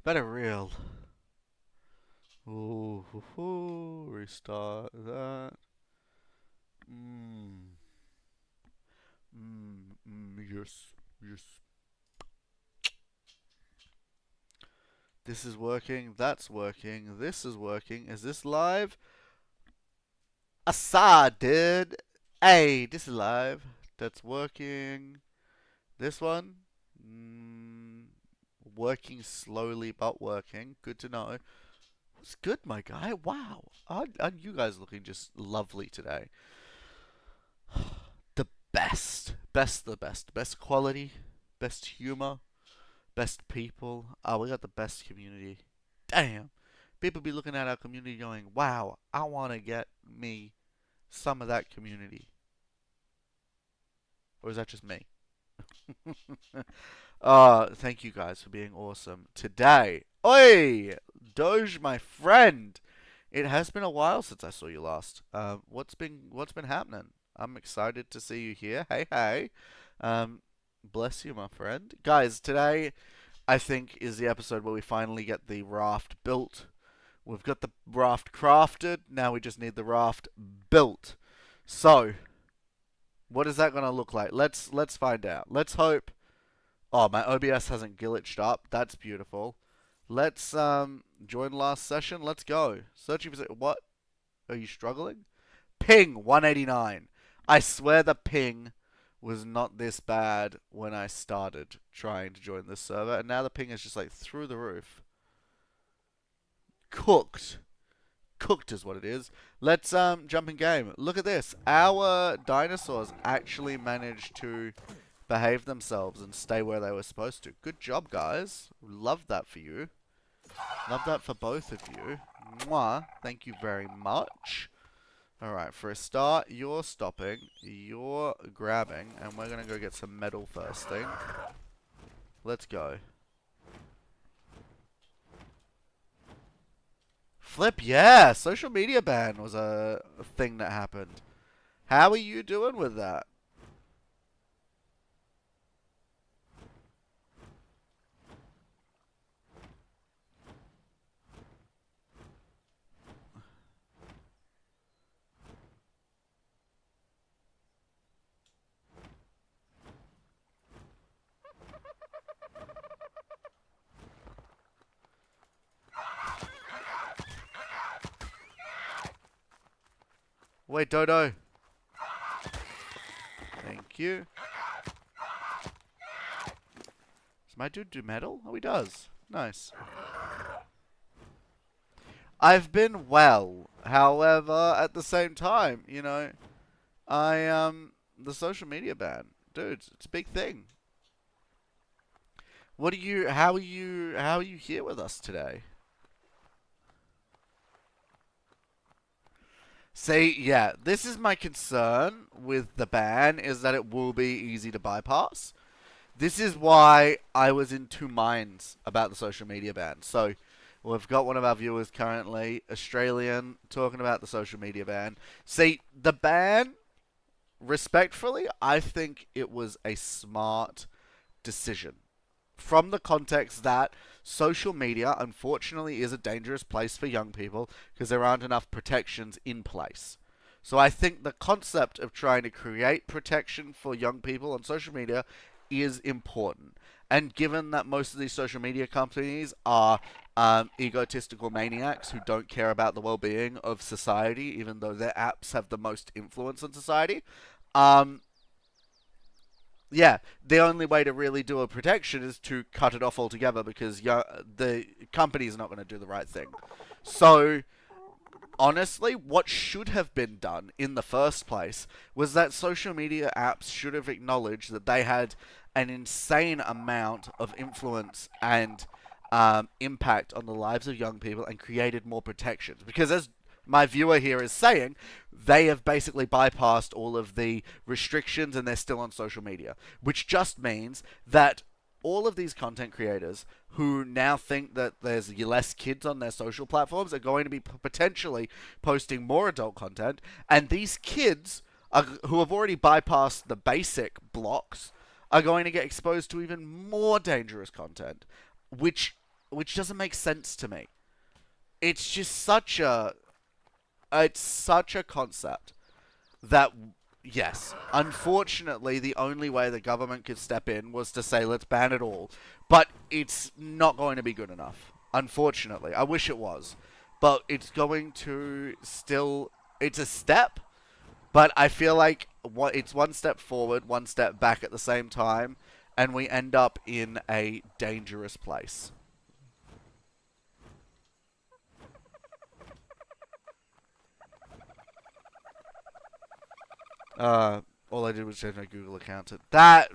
Better real. Ooh, restart that. Mmm. Yes. Yes. This is working. That's working. This is working. Is this live? Asa, dude. Hey, this is live. That's working. This one? Mm, working slowly, but working. Good to know. What's good, my guy? Wow. Aren't you guys looking just lovely today? The best. Best the best. Best quality. Best humor. Best people. Oh, we got the best community. Damn. People be looking at our community going, wow, I want to get me some of that community. Or is that just me? Thank you guys for being awesome today. Oi! Doge, my friend! It has been a while since I saw you last. What's been happening? I'm excited to see you here. Hey, hey. Bless you, my friend. Guys, today I think is the episode where we finally get the raft built. We've got the raft crafted. Now we just need the raft built. So, what is that gonna look like? Let's find out. Let's hope. Oh, my OBS hasn't glitched up. That's beautiful. Let's join last session. Let's go. Searching for what? Are you struggling? Ping 189. I swear the ping was not this bad when I started trying to join this server, and now the ping is just like through the roof. Cooked. Cooked is what it is. Let's jump in game. Look at this. Our dinosaurs actually managed to behave themselves and stay where they were supposed to. Good job, guys. Love that for you. Love that for both of you. Mwah. Thank you very much. Alright, for a start, you're stopping, you're grabbing, and we're gonna go get some metal first thing. Let's go. Flip, yeah! Social media ban was a thing that happened. How are you doing with that? Wait, Dodo. Thank you. Does my dude do metal? Oh, he does. Nice. I've been well. However, at the same time, you know, the social media ban. Dude, it's a big thing. How are you here with us today? See, yeah, this is my concern with the ban, is that it will be easy to bypass. This is why I was in two minds about the social media ban. So, we've got one of our viewers currently, Australian, talking about the social media ban. See, the ban, respectfully, I think it was a smart decision. From the context that social media, unfortunately, is a dangerous place for young people because there aren't enough protections in place. So I think the concept of trying to create protection for young people on social media is important. And given that most of these social media companies are egotistical maniacs who don't care about the well-being of society, even though their apps have the most influence on society, um, yeah, the only way to really do a protection is to cut it off altogether because the company is not going to do the right thing. So, honestly, what should have been done in the first place was that social media apps should have acknowledged that they had an insane amount of influence and impact on the lives of young people and created more protections. Because as my viewer here is saying, they have basically bypassed all of the restrictions and they're still on social media, which just means that all of these content creators who now think that there's less kids on their social platforms are going to be potentially posting more adult content, and these kids who have already bypassed the basic blocks are going to get exposed to even more dangerous content, which which doesn't make sense to me. It's just such a concept that, yes, unfortunately, the only way the government could step in was to say, let's ban it all. But it's not going to be good enough. Unfortunately. I wish it was. But it's going to still... It's a step, but I feel like it's one step forward, one step back at the same time, and we end up in a dangerous place. All I did was change my Google account to that.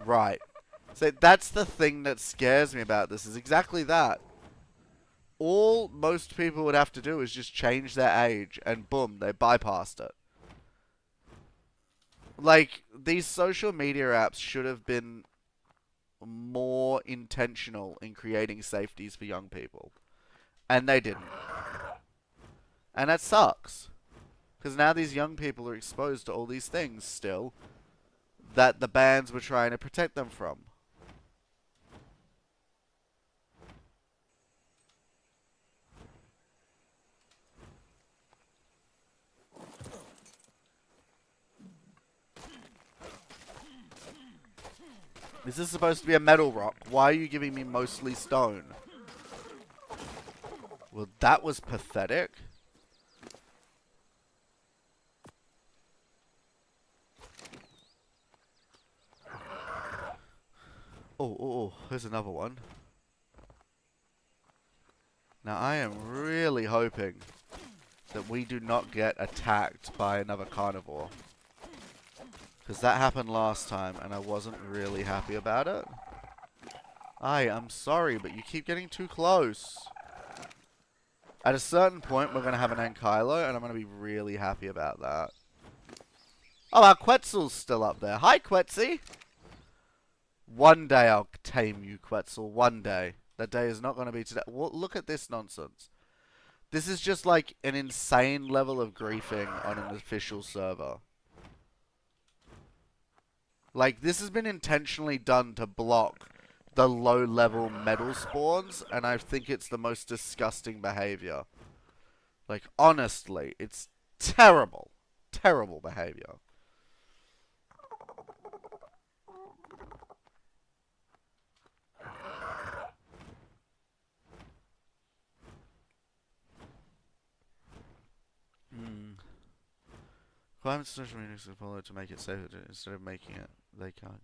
Right. So that's the thing that scares me about this, is exactly that. All most people would have to do is just change their age, and boom, they bypassed it. Like, these social media apps should have been more intentional in creating safeties for young people. And they didn't. And that sucks. Because now these young people are exposed to all these things still that the bans were trying to protect them from. This is supposed to be a metal rock. Why are you giving me mostly stone? Well, that was pathetic. Oh, here's another one. Now, I am really hoping that we do not get attacked by another carnivore. Because that happened last time, and I wasn't really happy about it. I'm sorry, but you keep getting too close. At a certain point, we're going to have an Ankylo, and I'm going to be really happy about that. Oh, our Quetzal's still up there. Hi, Quetzy! One day I'll tame you, Quetzal. One day. That day is not going to be today. Well, look at this nonsense. This is just like an insane level of griefing on an official server. Like, this has been intentionally done to block the low-level metal spawns, and I think it's the most disgusting behavior. Like, honestly, it's terrible. Terrible behavior. Climate social media should follow to make it safer instead of making it they can't.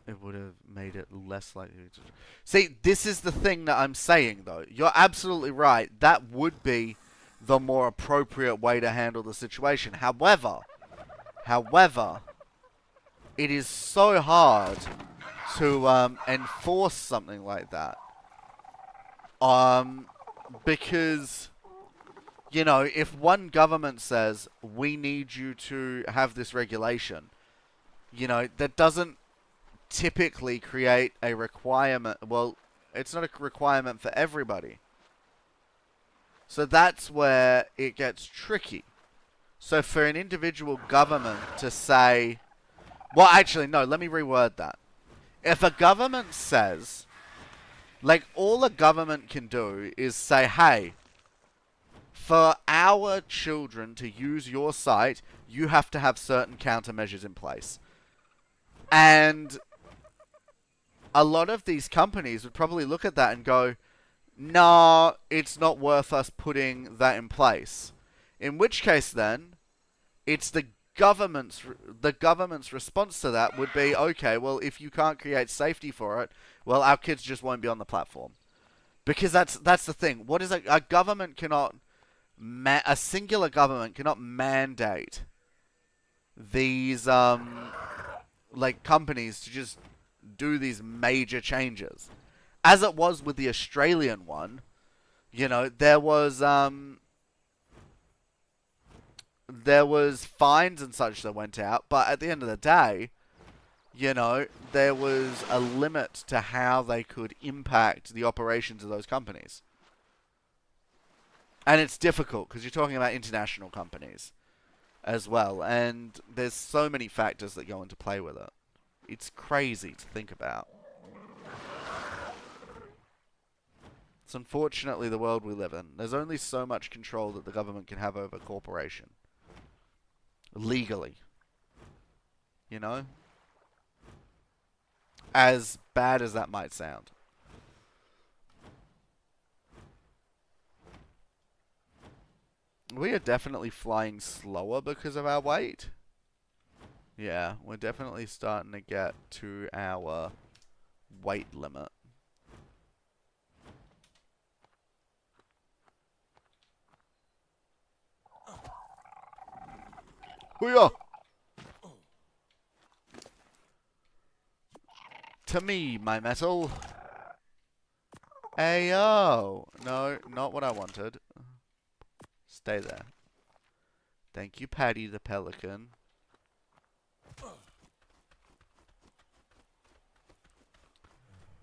It would have made it less likely to... See, this is the thing that I'm saying, though. You're absolutely right. That would be the more appropriate way to handle the situation. However, it is so hard to enforce something like that. Because... You know, if one government says, we need you to have this regulation, you know, that doesn't typically create a requirement. Well, it's not a requirement for everybody. So that's where it gets tricky. So for an individual government to say... Well, actually, no, let me reword that. If a government says... Like, all a government can do is say, hey... For our children to use your site, you have to have certain countermeasures in place. And a lot of these companies would probably look at that and go, nah, it's not worth us putting that in place. In which case then, it's the government's response to that would be, okay, well, if you can't create safety for it, well, our kids just won't be on the platform. Because that's the thing. What is a government cannot... a singular government cannot mandate these like companies to just do these major changes. As it was with the Australian one, you know, there was fines and such that went out, but at the end of the day, you know, there was a limit to how they could impact the operations of those companies. And it's difficult because you're talking about international companies as well. And there's so many factors that go into play with it. It's crazy to think about. It's unfortunately the world we live in. There's only so much control that the government can have over a corporation. Legally. You know? As bad as that might sound. We are definitely flying slower because of our weight. Yeah, we're definitely starting to get to our weight limit. Hoo-yah! To me, my metal. Ayo! No, not what I wanted. Stay there. Thank you, Paddy the Pelican.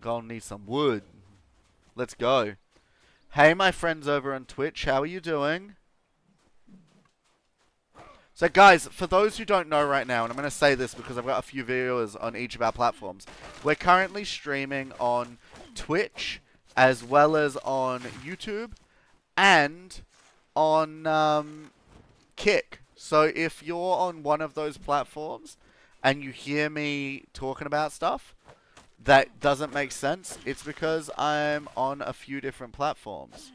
Gonna need some wood. Let's go. Hey, my friends over on Twitch, how are you doing? So, guys, for those who don't know right now, and I'm going to say this because I've got a few viewers on each of our platforms, we're currently streaming on Twitch, as well as on YouTube, and on Kick. So, if you're on one of those platforms, and you hear me talking about stuff that doesn't make sense, it's because I'm on a few different platforms.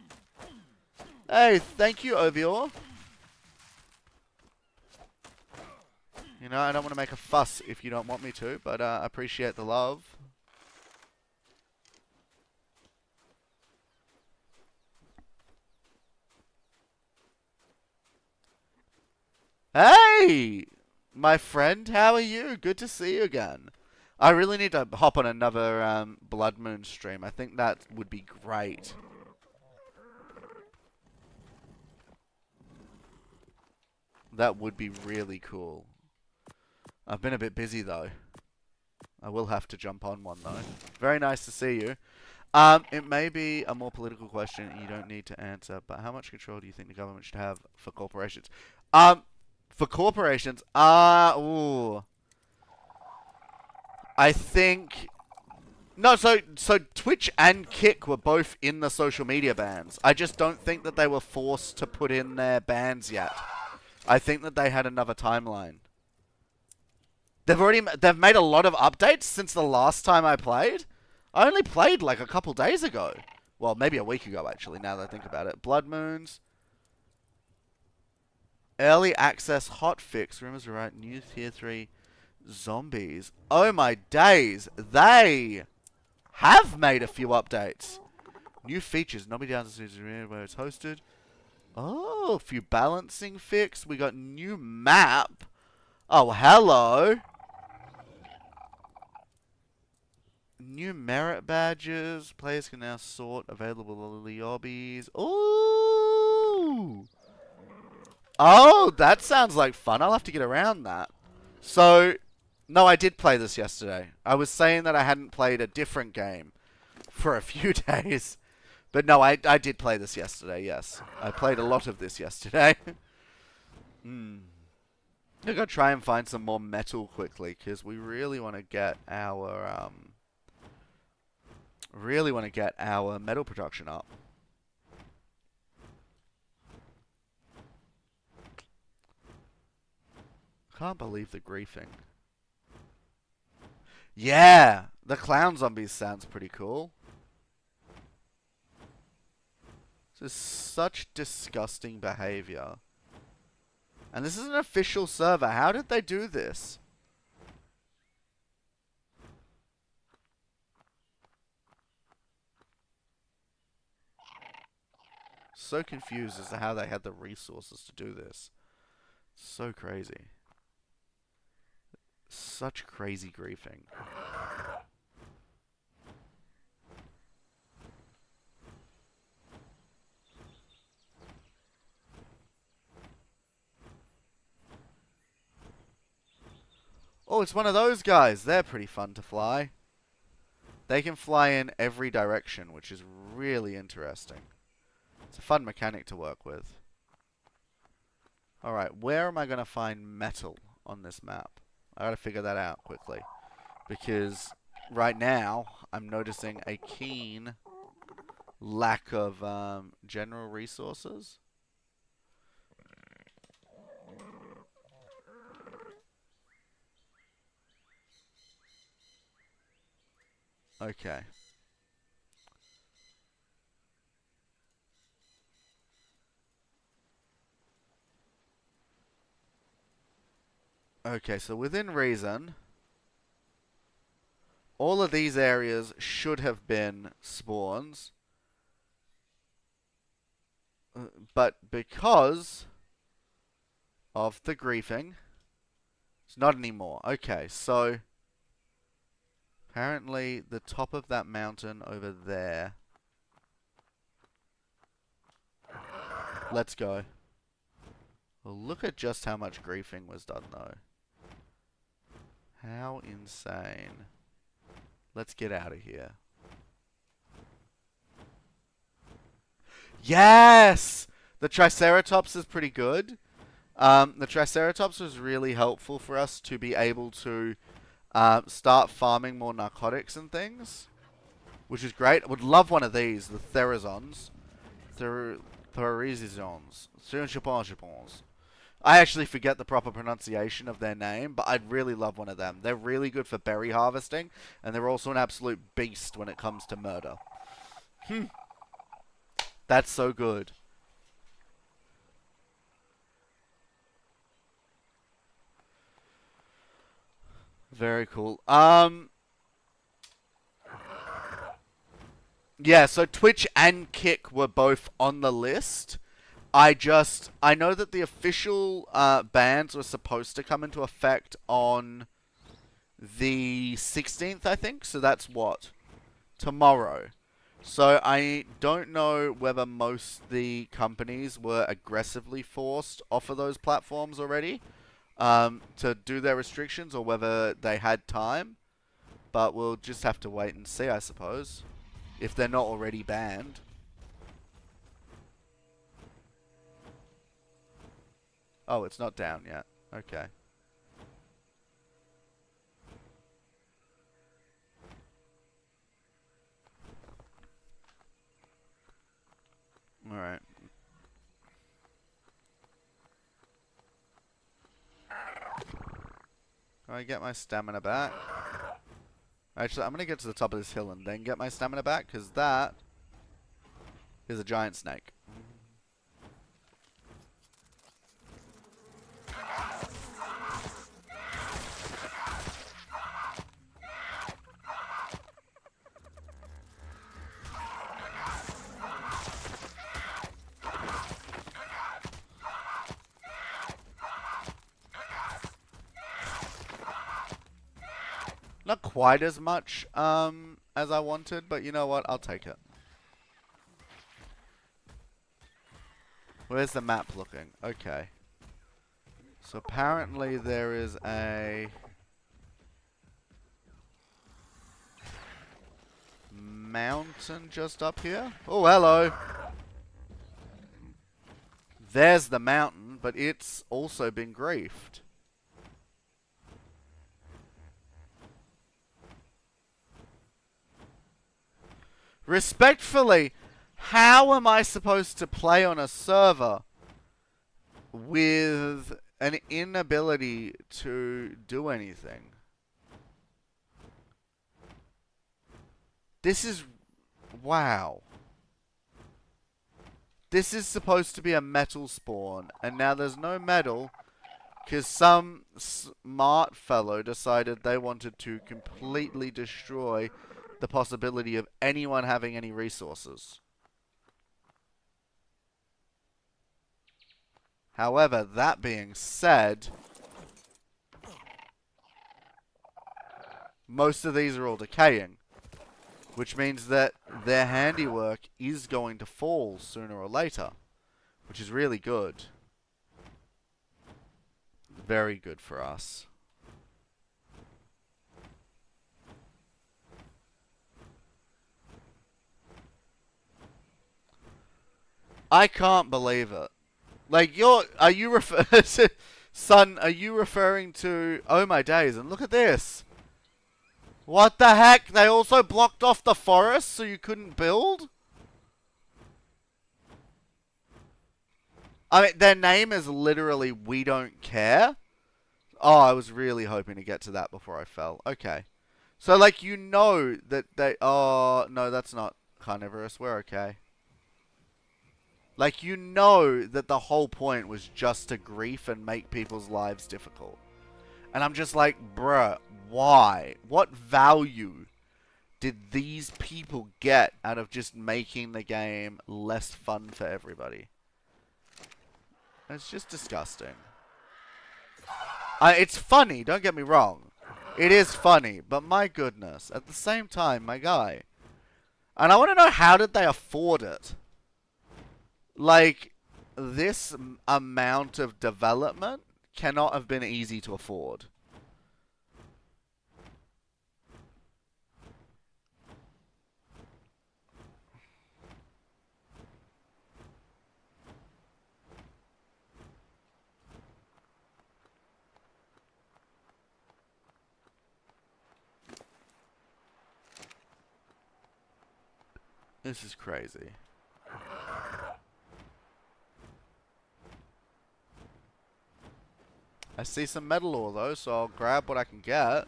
Hey, thank you, Ovior. You know, I don't want to make a fuss if you don't want me to, but I appreciate the love. Hey! My friend, how are you? Good to see you again. I really need to hop on another Blood Moon stream. I think that would be great. That would be really cool. I've been a bit busy, though. I will have to jump on one, though. Very nice to see you. It may be a more political question you don't need to answer, but how much control do you think the government should have for corporations? For corporations, ooh. I think... No, so Twitch and Kick were both in the social media bans. I just don't think that they were forced to put in their bans yet. I think that they had another timeline. They've made a lot of updates since the last time I played. I only played like a couple days ago. Well, maybe a week ago, actually, now that I think about it. Blood Moons. Early access hotfix. Rumors are right. New tier 3 zombies. Oh my days. They have made a few updates. New features. Nobody down where it's hosted. Oh, a few balancing fix. We got new map. Oh, hello. New merit badges. Players can now sort available lobbies. Ooh. Oh, that sounds like fun. I'll have to get around that. So, no, I did play this yesterday. I was saying that I hadn't played a different game for a few days. But no, I did play this yesterday, yes. I played a lot of this yesterday. I'm going to try and find some more metal quickly, because we really want to get our... really want to get our metal production up. Can't believe the griefing. Yeah! The clown zombies sounds pretty cool. This is such disgusting behavior. And this is an official server. How did they do this? So confused as to how they had the resources to do this. So crazy. Such crazy griefing. Oh, it's one of those guys. They're pretty fun to fly. They can fly in every direction, which is really interesting. It's a fun mechanic to work with. Alright, where am I going to find metal on this map? I gotta figure that out quickly. Because right now, I'm noticing a keen lack of general resources. Okay. Okay, so within reason, all of these areas should have been spawns. But because of the griefing, it's not anymore. Okay, so apparently the top of that mountain over there. Let's go. Well, look at just how much griefing was done, though. How insane. Let's get out of here. Yes! The Triceratops is pretty good. The Triceratops was really helpful for us to be able to start farming more narcotics and things, which is great. I would love one of these, the Therizons. Therizons. I actually forget the proper pronunciation of their name, but I'd really love one of them. They're really good for berry harvesting, and they're also an absolute beast when it comes to murder. That's so good. Very cool. Yeah, so Twitch and Kick were both on the list. I know that the official bans were supposed to come into effect on the 16th, I think. So that's what? Tomorrow. So I don't know whether most of the companies were aggressively forced off of those platforms already to do their restrictions, or whether they had time. But we'll just have to wait and see, I suppose, if they're not already banned. Oh, it's not down yet. Okay. Alright. Can I get my stamina back? Actually, I'm going to get to the top of this hill and then get my stamina back, because that is a giant snake. Not quite as much as I wanted, but you know what? I'll take it. Where's the map looking? Okay. So apparently there is a mountain just up here. Oh, hello. There's the mountain, but it's also been griefed. Respectfully, how am I supposed to play on a server with an inability to do anything? This is... wow. This is supposed to be a metal spawn, and now there's no metal because some smart fellow decided they wanted to completely destroy the possibility of anyone having any resources. However, that being said, most of these are all decaying, which means that their handiwork is going to fall sooner or later, which is really good. Very good for us. I can't believe it. Like, are you son, are you referring to, oh my days, and look at this. What the heck? They also blocked off the forest so you couldn't build? I mean, their name is literally "We Don't Care." Oh, I was really hoping to get to that before I fell. Okay. So, like, you know that they... Oh, no, that's not carnivorous. We're okay. Like, you know that the whole point was just to grief and make people's lives difficult. And I'm just like, bruh, why? What value did these people get out of just making the game less fun for everybody? It's just disgusting. It's funny, don't get me wrong. It is funny, but my goodness, at the same time, my guy. And I want to know, how did they afford it? Like, this amount of development cannot have been easy to afford. This is crazy. I see some metal ore though, so I'll grab what I can get.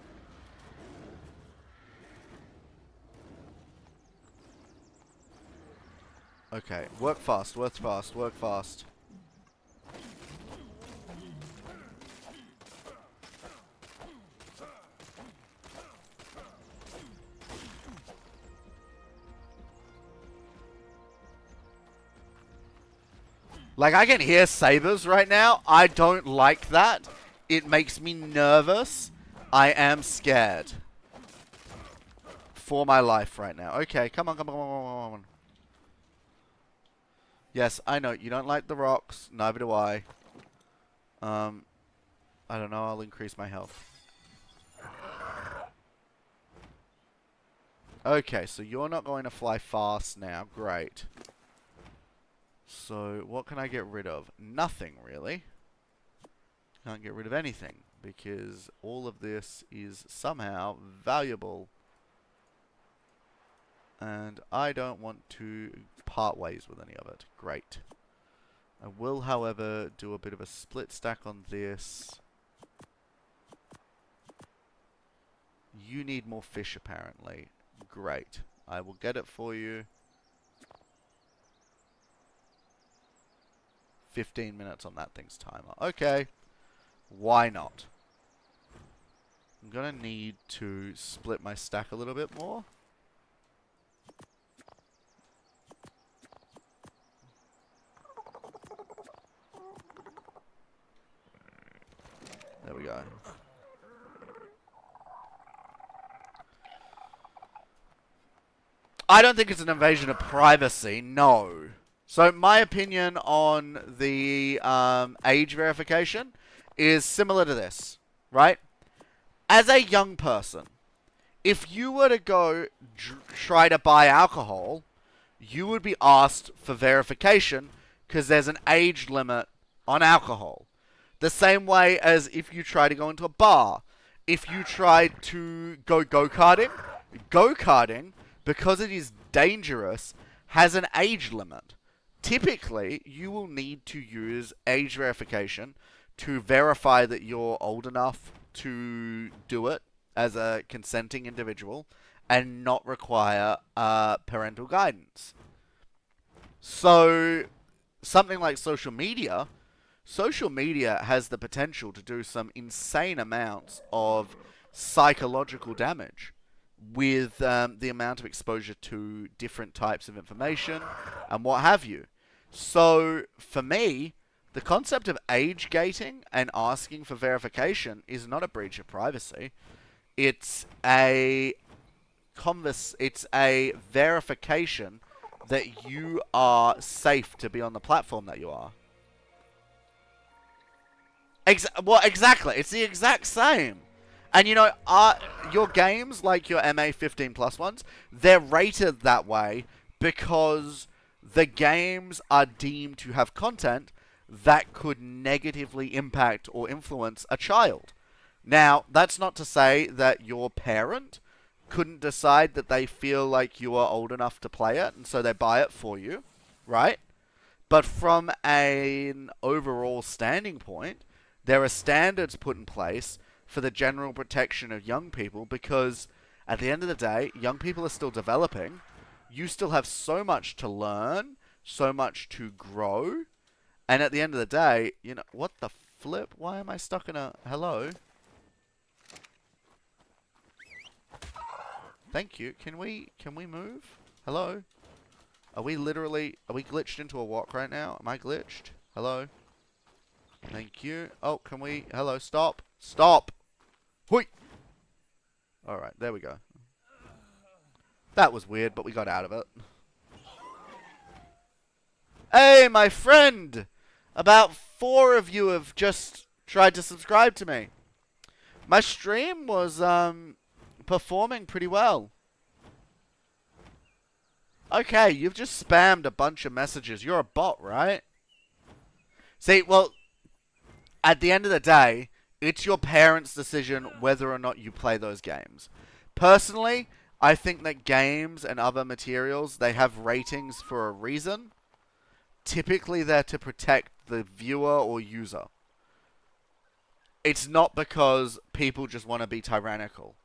Okay, work fast, work fast, work fast. Like, I can hear sabers right now. I don't like that. It makes me nervous. I am scared. For my life right now. Okay, come on, come on, come on, come on. Yes, I know. You don't like the rocks. Neither do I. I don't know. I'll increase my health. Okay, so you're not going to fly fast now. Great. So, what can I get rid of? Nothing, really. Can't get rid of anything, because all of this is somehow valuable. And I don't want to part ways with any of it. Great. I will, however, do a bit of a split stack on this. You need more fish, apparently. Great. I will get it for you. 15 minutes on that thing's timer. Okay. Why not? I'm gonna need to split my stack a little bit more. There we go. I don't think it's an invasion of privacy, no. So my opinion on the age verification is similar to this, right? As a young person, if you were to go try to buy alcohol, you would be asked for verification because there's an age limit on alcohol. The same way as if you try to go into a bar. If you try to go go-karting, because it is dangerous, has an age limit. Typically, you will need to use age verification to verify that you're old enough to do it as a consenting individual and not require parental guidance. So, something like social media has the potential to do some insane amounts of psychological damage with the amount of exposure to different types of information and what have you. So, for me, the concept of age gating and asking for verification is not a breach of privacy. It's a verification that you are safe to be on the platform that you are. Well, exactly. It's the exact same. And you know, your games, like your MA 15 plus ones, they're rated that way because the games are deemed to have content that could negatively impact or influence a child. Now, that's not to say that your parent couldn't decide that they feel like you are old enough to play it, and so they buy it for you, right? But from an overall standing point, there are standards put in place for the general protection of young people because at the end of the day, young people are still developing. You still have so much to learn, so much to grow. And at the end of the day, you know, what the flip? Why am I stuck in a... Hello? Thank you. Can we move? Hello? Are we glitched into a walk right now? Am I glitched? Hello? Thank you. Oh, can we... Hello, stop. Stop! Hui! Alright, there we go. That was weird, but we got out of it. Hey, my friend! About 4 of you have just tried to subscribe to me. My stream was, performing pretty well. Okay, you've just spammed a bunch of messages. You're a bot, right? See, well, at the end of the day, it's your parents' decision whether or not you play those games. Personally, I think that games and other materials, they have ratings for a reason. Typically, they're to protect the viewer or user. It's not because people just want to be tyrannical.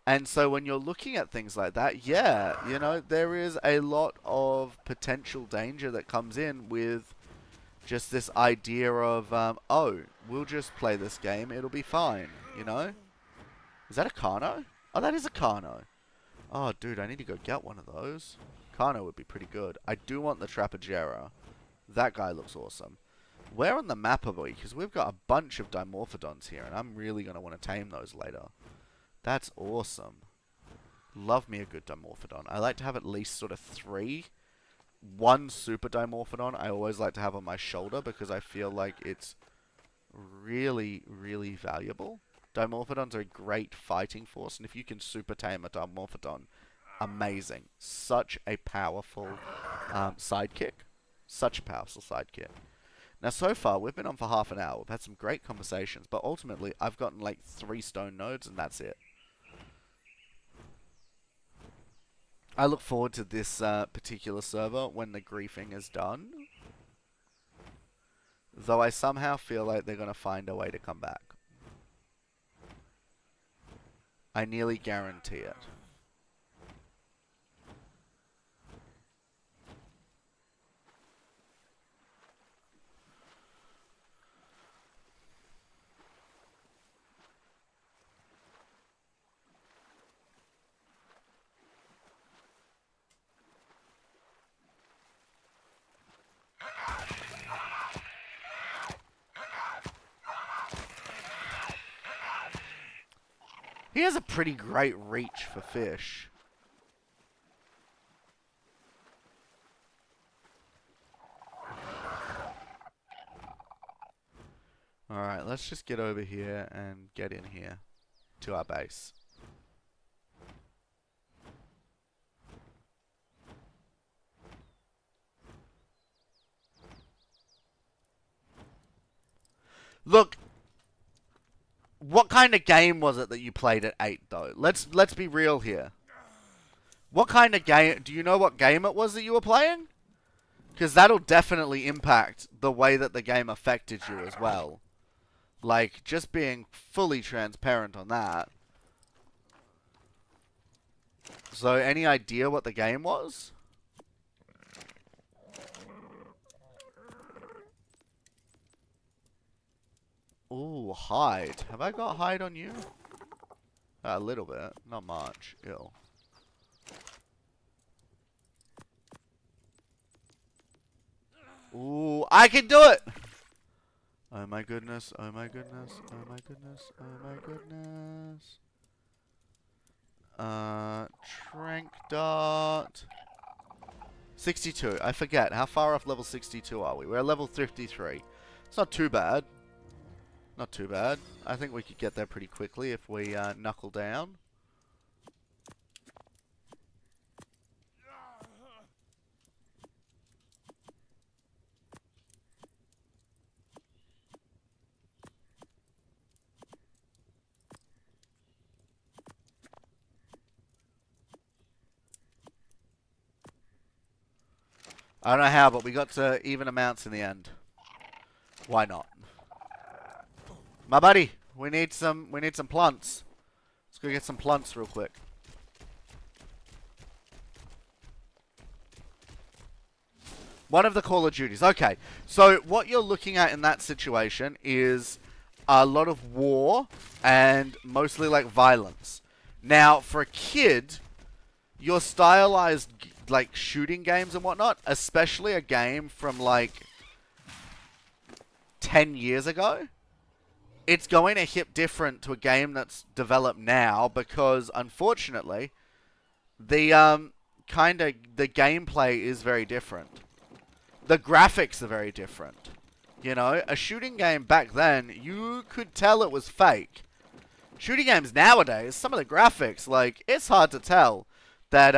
And so when you're looking at things like that, yeah, you know, there is a lot of potential danger that comes in with just this idea of, oh, we'll just play this game, it'll be fine, you know? Is that a Kano? Oh, that is a Kano. Oh, dude, I need to go get one of those. Kano would be pretty good. I do want the Trapagera. That guy looks awesome. Where on the map are we? Because we've got a bunch of Dimorphodons here, and I'm really going to want to tame those later. That's awesome. Love me a good Dimorphodon. I like to have at least sort of 3. 1 super Dimorphodon I always like to have on my shoulder because I feel like it's really, really valuable. Dimorphodons are a great fighting force, and if you can super tame a Dimorphodon, amazing. Such a powerful sidekick. Such a powerful sidekick. Now, so far, we've been on for half an hour. We've had some great conversations, but ultimately, I've gotten like 3 stone nodes, and that's it. I look forward to this particular server when the griefing is done. Though I somehow feel like they're going to find a way to come back. I nearly guarantee it. He has a pretty great reach for fish. Alright, let's just get over here and get in here to our base. Look, what kind of game was it that you played at 8 though? Let's be real here. What kind of game? Do you know what game it was that you were playing? Because that'll definitely impact the way that the game affected you as well. Like, just being fully transparent on that. So, any idea what the game was? Ooh, hide. Have I got hide on you? A little bit. Not much. Ew. Ooh, I can do it! Oh my goodness, oh my goodness, oh my goodness, oh my goodness. Trank Dart. 62. I forget. How far off level 62 are we? We're at level 53. It's not too bad. Not too bad. I think we could get there pretty quickly if we knuckle down. I don't know how, but we got to even amounts in the end. Why not? My buddy, we need some plants. Let's go get some plants real quick. One of the Call of Duties. Okay, so what you're looking at in that situation is a lot of war and mostly like violence. Now, for a kid, your stylized like shooting games and whatnot, especially a game from like 10 years ago, it's going to hit different to a game that's developed now because unfortunately the the gameplay is very different. The graphics are very different. You know, a shooting game back then, you could tell it was fake. Shooting games nowadays, some of the graphics, like, it's hard to tell that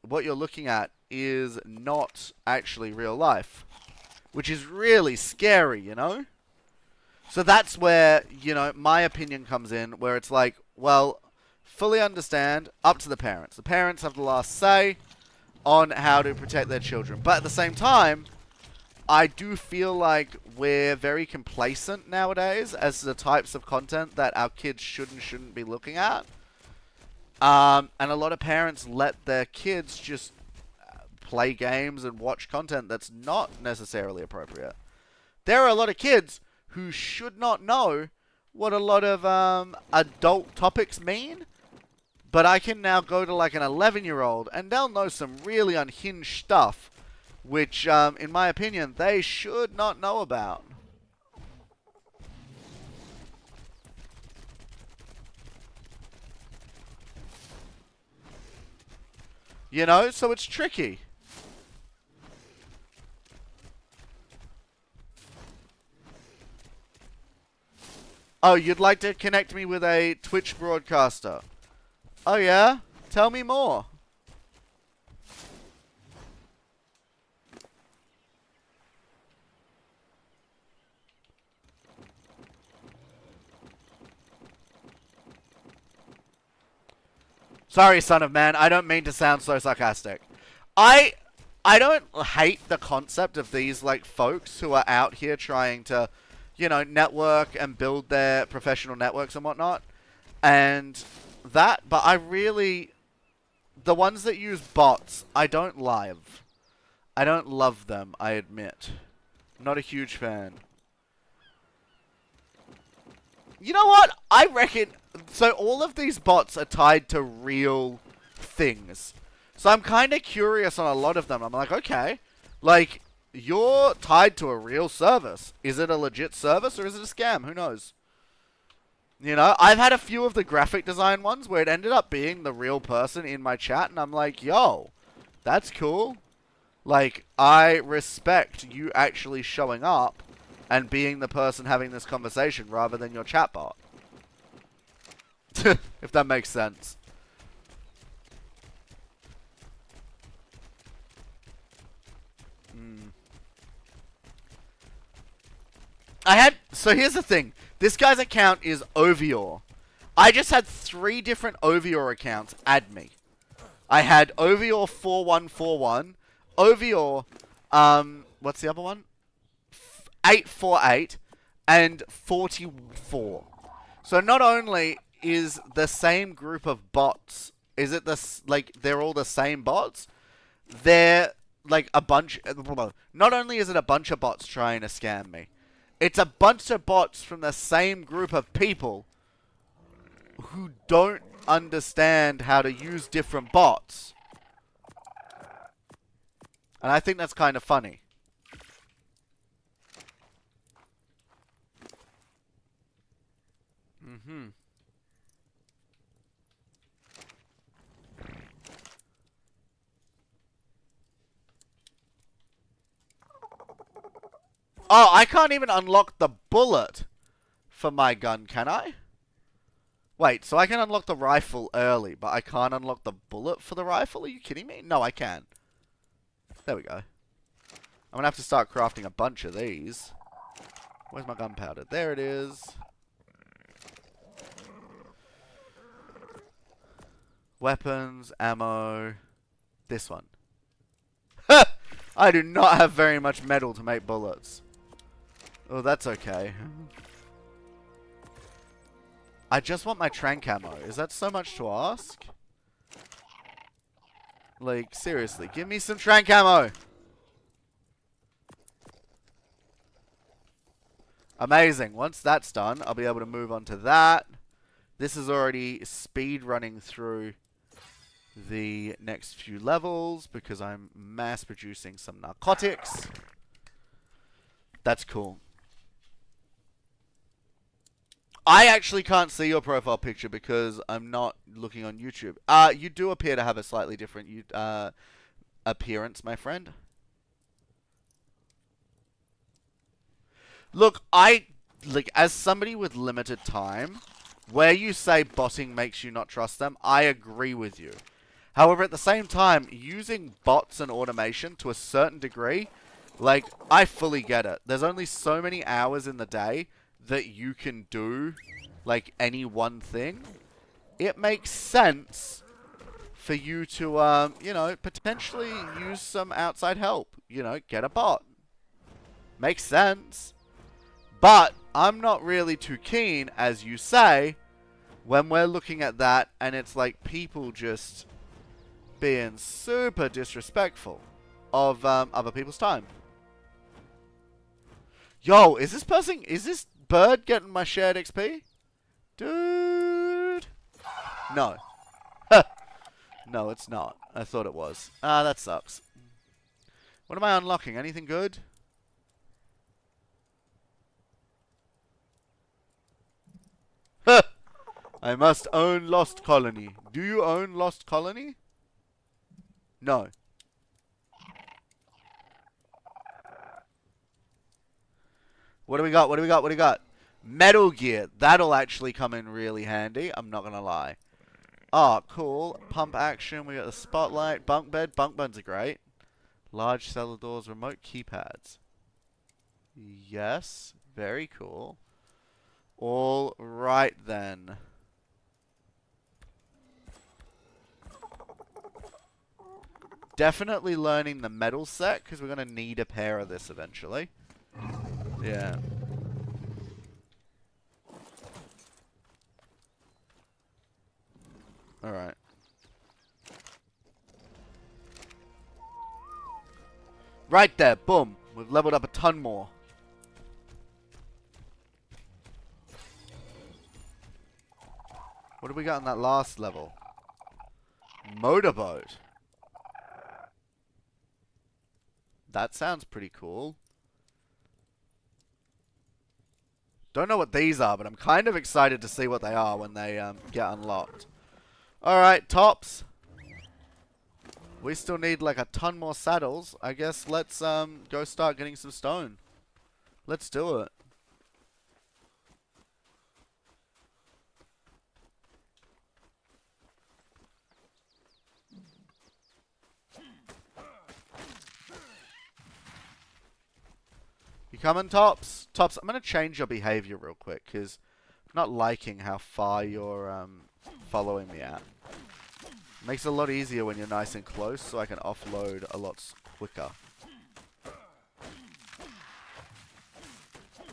what you're looking at is not actually real life. Which is really scary, you know? So that's where, you know, my opinion comes in, where it's like, well, fully understand, up to the parents. The parents have the last say on how to protect their children. But at the same time, I do feel like we're very complacent nowadays as to the types of content that our kids should and shouldn't be looking at. And a lot of parents let their kids just play games and watch content that's not necessarily appropriate. There are a lot of kids who should not know what a lot of adult topics mean. But I can now go to like an 11-year-old and they'll know some really unhinged stuff, which, in my opinion, they should not know about. You know, so it's tricky. Oh, you'd like to connect me with a Twitch broadcaster? Oh yeah? Tell me more. Sorry, son of man, I don't mean to sound so sarcastic. I don't hate the concept of these, like, folks who are out here trying to, you know, network and build their professional networks and whatnot. And that, but I really, the ones that use bots, I don't love. I don't love them, I admit. Not a huge fan. You know what? I reckon, so all of these bots are tied to real things. So I'm kind of curious on a lot of them. I'm like, okay, like, you're tied to a real service. Is it a legit service or is it a scam? Who knows? You know, I've had a few of the graphic design ones where it ended up being the real person in my chat, and I'm like, yo, that's cool. Like, I respect you actually showing up and being the person having this conversation rather than your chatbot. If that makes sense. So here's the thing. This guy's account is Ovior. I just had 3 different Ovior accounts add me. I had Ovior4141, Ovior, what's the other one? 848, and 44. So not only is the same group of bots, is it this, like, they're all the same bots? They're, like, a bunch, not only is it a bunch of bots trying to scam me, it's a bunch of bots from the same group of people who don't understand how to use different bots. And I think that's kind of funny. Oh, I can't even unlock the bullet for my gun, can I? Wait, so I can unlock the rifle early, but I can't unlock the bullet for the rifle? Are you kidding me? No, I can. There we go. I'm gonna have to start crafting a bunch of these. Where's my gunpowder? There it is. Weapons, ammo. This one. I do not have very much metal to make bullets. Oh, that's okay. I just want my trank ammo. Is that so much to ask? Like, seriously, give me some trank ammo! Amazing. Once that's done, I'll be able to move on to that. This is already speed running through the next few levels because I'm mass producing some narcotics. That's cool. I actually can't see your profile picture because I'm not looking on YouTube. You do appear to have a slightly different appearance, my friend. Look, as somebody with limited time, where you say botting makes you not trust them, I agree with you. However, at the same time, using bots and automation to a certain degree, like, I fully get it. There's only so many hours in the day that you can do, like, any one thing. It makes sense for you to, you know, potentially use some outside help. You know, get a bot. Makes sense. But I'm not really too keen, as you say, when we're looking at that and it's like people just being super disrespectful of other people's time. Yo, is this bird getting my shared XP? Dude. No. No, it's not. I thought it was. Ah, that sucks. What am I unlocking? Anything good? I must own Lost Colony. Do you own Lost Colony? No. What do we got? What do we got? What do we got? Metal Gear. That'll actually come in really handy. I'm not going to lie. Oh, cool. Pump action. We got the spotlight. Bunk bed. Bunk beds are great. Large cellar doors. Remote keypads. Yes. Very cool. All right then. Definitely learning the metal set because we're going to need a pair of this eventually. Yeah. Alright. Right there. Boom. We've leveled up a ton more. What do we got in that last level? Motorboat. That sounds pretty cool. Don't know what these are, but I'm kind of excited to see what they are when they get unlocked. Alright, tops. We still need like a ton more saddles. I guess let's go start getting some stone. Let's do it. You coming, Tops? Tops, I'm going to change your behavior real quick, because I'm not liking how far you're following me at. Makes it a lot easier when you're nice and close, so I can offload a lot quicker.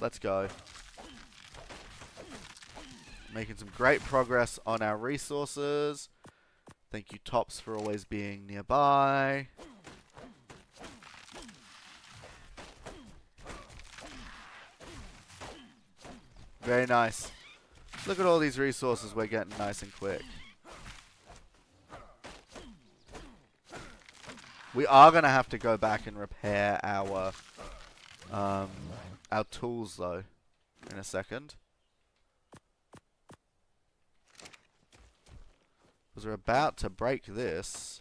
Let's go. Making some great progress on our resources. Thank you, Tops, for always being nearby. Very nice. Look at all these resources we're getting nice and quick. We are going to have to go back and repair our tools, though, in a second. Because we're about to break this.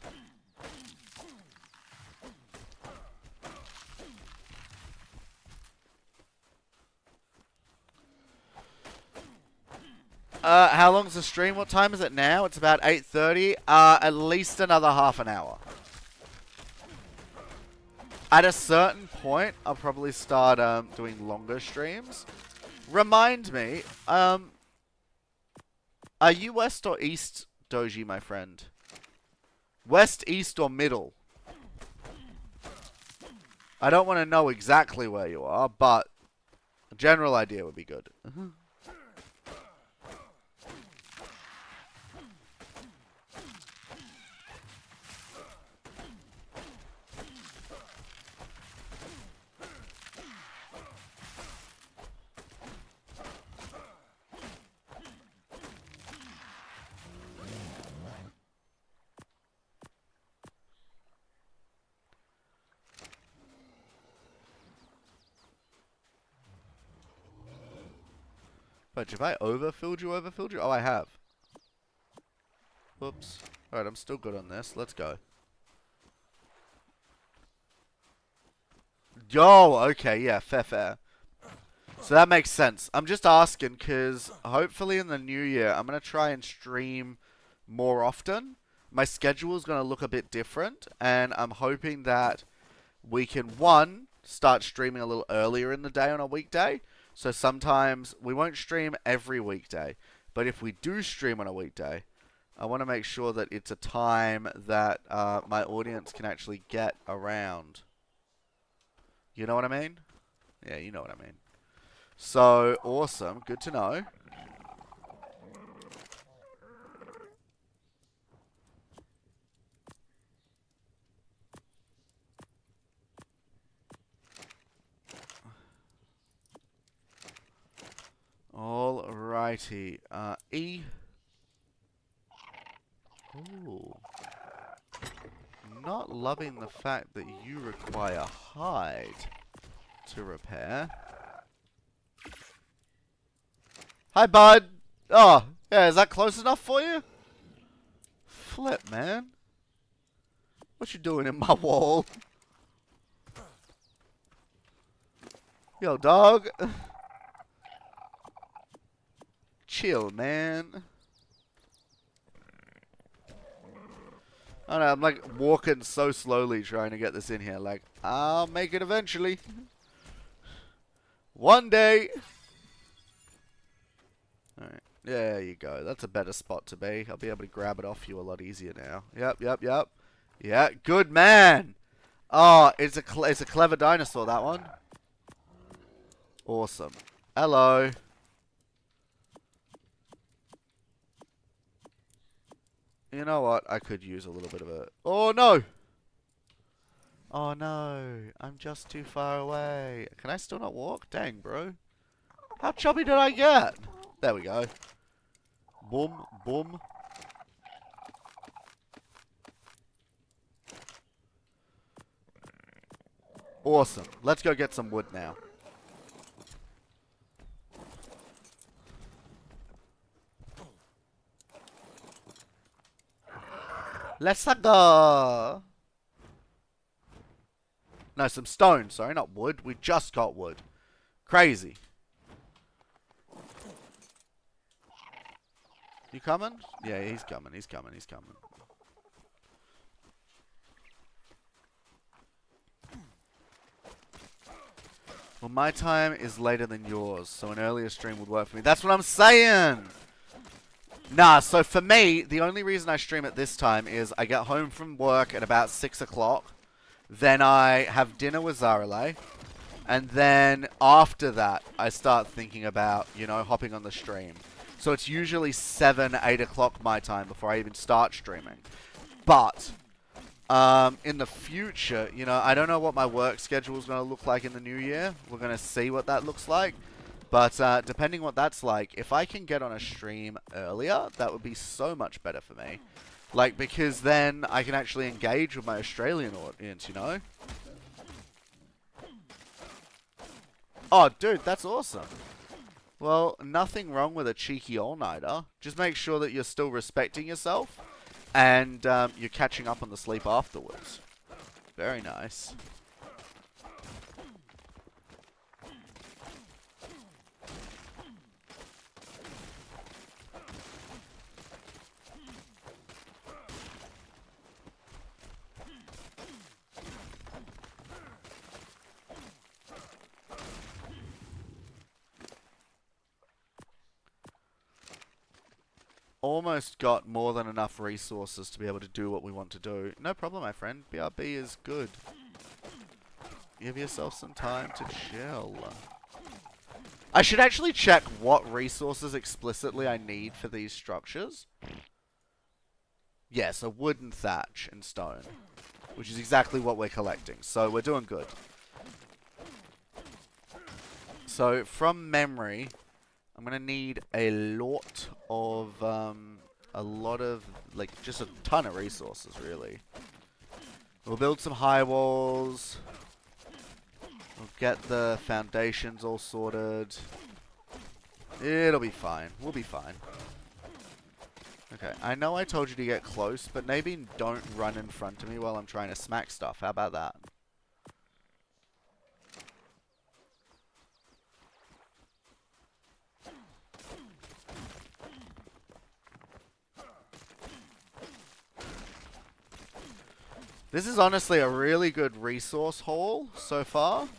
How long's the stream? What time is it now? It's about 8:30. At least another half an hour. At a certain point, I'll probably start doing longer streams. Remind me, are you west or east, Doji, my friend? West, east, or middle? I don't want to know exactly where you are, but a general idea would be good. But have I overfilled you? Oh, I have. Whoops. Alright, I'm still good on this. Let's go. Yo, okay, yeah, fair. So that makes sense. I'm just asking because hopefully in the new year, I'm going to try and stream more often. My schedule is going to look a bit different, and I'm hoping that we can, one, start streaming a little earlier in the day on a weekday. So sometimes we won't stream every weekday, but if we do stream on a weekday, I want to make sure that it's a time that my audience can actually get around. You know what I mean? Yeah, you know what I mean. So, awesome. Good to know. Alrighty. E. Ooh. Not loving the fact that you require hide to repair. Hi, bud. Oh, yeah, is that close enough for you? Flip, man. What you doing in my wall? Yo, dog. Chill, man. I don't know, I'm like walking so slowly trying to get this in here. Like, I'll make it eventually. One day. Alright, there you go. That's a better spot to be. I'll be able to grab it off you a lot easier now. Yep. Yeah, good man. Oh, it's a clever dinosaur, that one. Awesome. Hello. You know what? I could use a little bit of a... Oh, no! Oh, no. I'm just too far away. Can I still not walk? Dang, bro. How chubby did I get? There we go. Boom, boom. Awesome. Let's go get some wood now. Let's go. No, some stone. Sorry, not wood. We just got wood. Crazy. You coming? Yeah, he's coming. Well, my time is later than yours, so an earlier stream would work for me. That's what I'm saying! Nah, so for me, the only reason I stream at this time is I get home from work at about 6 o'clock. Then I have dinner with Zarale. And then after that, I start thinking about, you know, hopping on the stream. So it's usually 7, 8 o'clock my time before I even start streaming. But in the future, you know, I don't know what my work schedule is going to look like in the new year. We're going to see what that looks like. But depending what that's like, if I can get on a stream earlier, that would be so much better for me. Like, because then I can actually engage with my Australian audience, you know? Oh, dude, that's awesome. Well, nothing wrong with a cheeky all-nighter. Just make sure that you're still respecting yourself. And you're catching up on the sleep afterwards. Very nice. Almost got more than enough resources to be able to do what we want to do. No problem, my friend. BRB is good. Give yourself some time to chill. I should actually check what resources explicitly I need for these structures. Yes, a wooden thatch and stone, which is exactly what we're collecting. So we're doing good. So from memory, I'm gonna need a lot of like just a ton of resources really. We'll build some high walls. We'll get the foundations all sorted. It'll be fine. We'll be fine. Okay, I know I told you to get close, but maybe don't run in front of me while I'm trying to smack stuff. How about that? This is honestly a really good resource haul so far.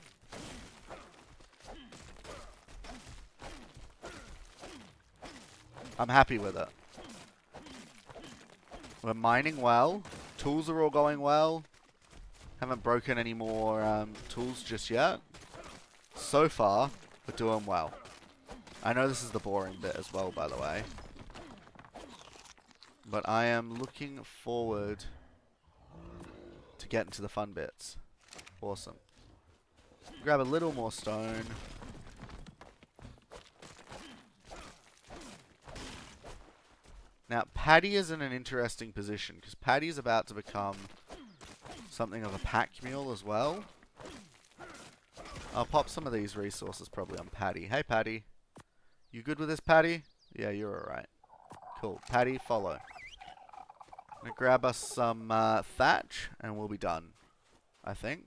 I'm happy with it. We're mining well. Tools are all going well. Haven't broken any more tools just yet. So far, we're doing well. I know this is the boring bit as well, by the way. But I am looking forward to getting to the fun bits. Awesome. Grab a little more stone. Now, Paddy is in an interesting position, because Paddy is about to become something of a pack mule as well. I'll pop some of these resources probably on Paddy. Hey, Paddy. You good with this, Paddy? Yeah, you're alright. Cool. Paddy, follow. I'm going to grab us some thatch, and we'll be done, I think.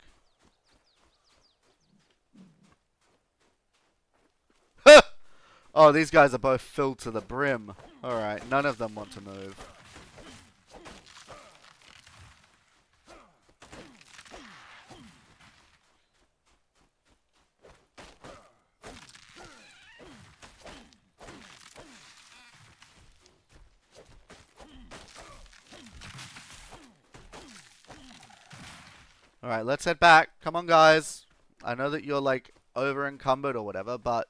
Oh, these guys are both filled to the brim. Alright, none of them want to move. Alright, let's head back. Come on, guys. I know that you're, like, over encumbered or whatever, but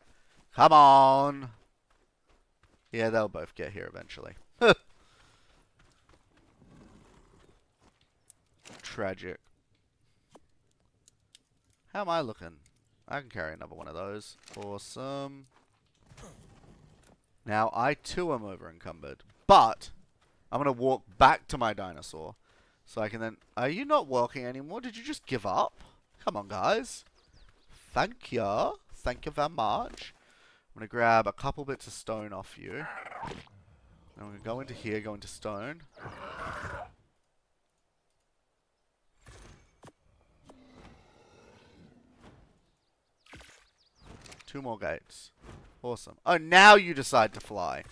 come on. Yeah, they'll both get here eventually. Tragic. How am I looking? I can carry another one of those. Awesome. Now, I too am over encumbered, but I'm going to walk back to my dinosaur. So I can then... Are you not walking anymore? Did you just give up? Come on, guys. Thank you. Thank you very much. I'm going to grab a couple bits of stone off you. And I'm going to go into here, go into stone. Two more gates. Awesome. Oh, now you decide to fly.